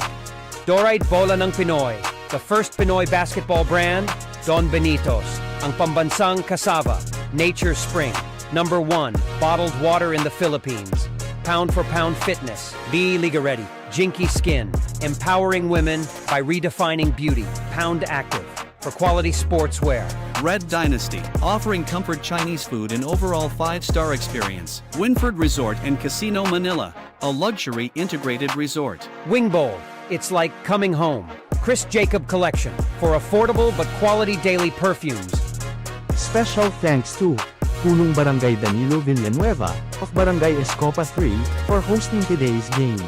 Dorite Bola ng Pinoy, the first Pinoy basketball brand, Don Benitos, ang pambansang cassava, Nature Spring, #1 bottled water in the Philippines, pound for pound fitness, Be Liga Ready, Jinky Skin, empowering women by redefining beauty, Pound Active, for quality sportswear. Red Dynasty, offering comfort Chinese food and overall 5-star experience. Winford Resort and Casino Manila, a luxury integrated resort. Wing Bowl, it's like coming home. Chris Jacob Collection, for affordable but quality daily perfumes. Special thanks to Punong Barangay Danilo Villanueva of Barangay Escopa 3 for hosting today's game.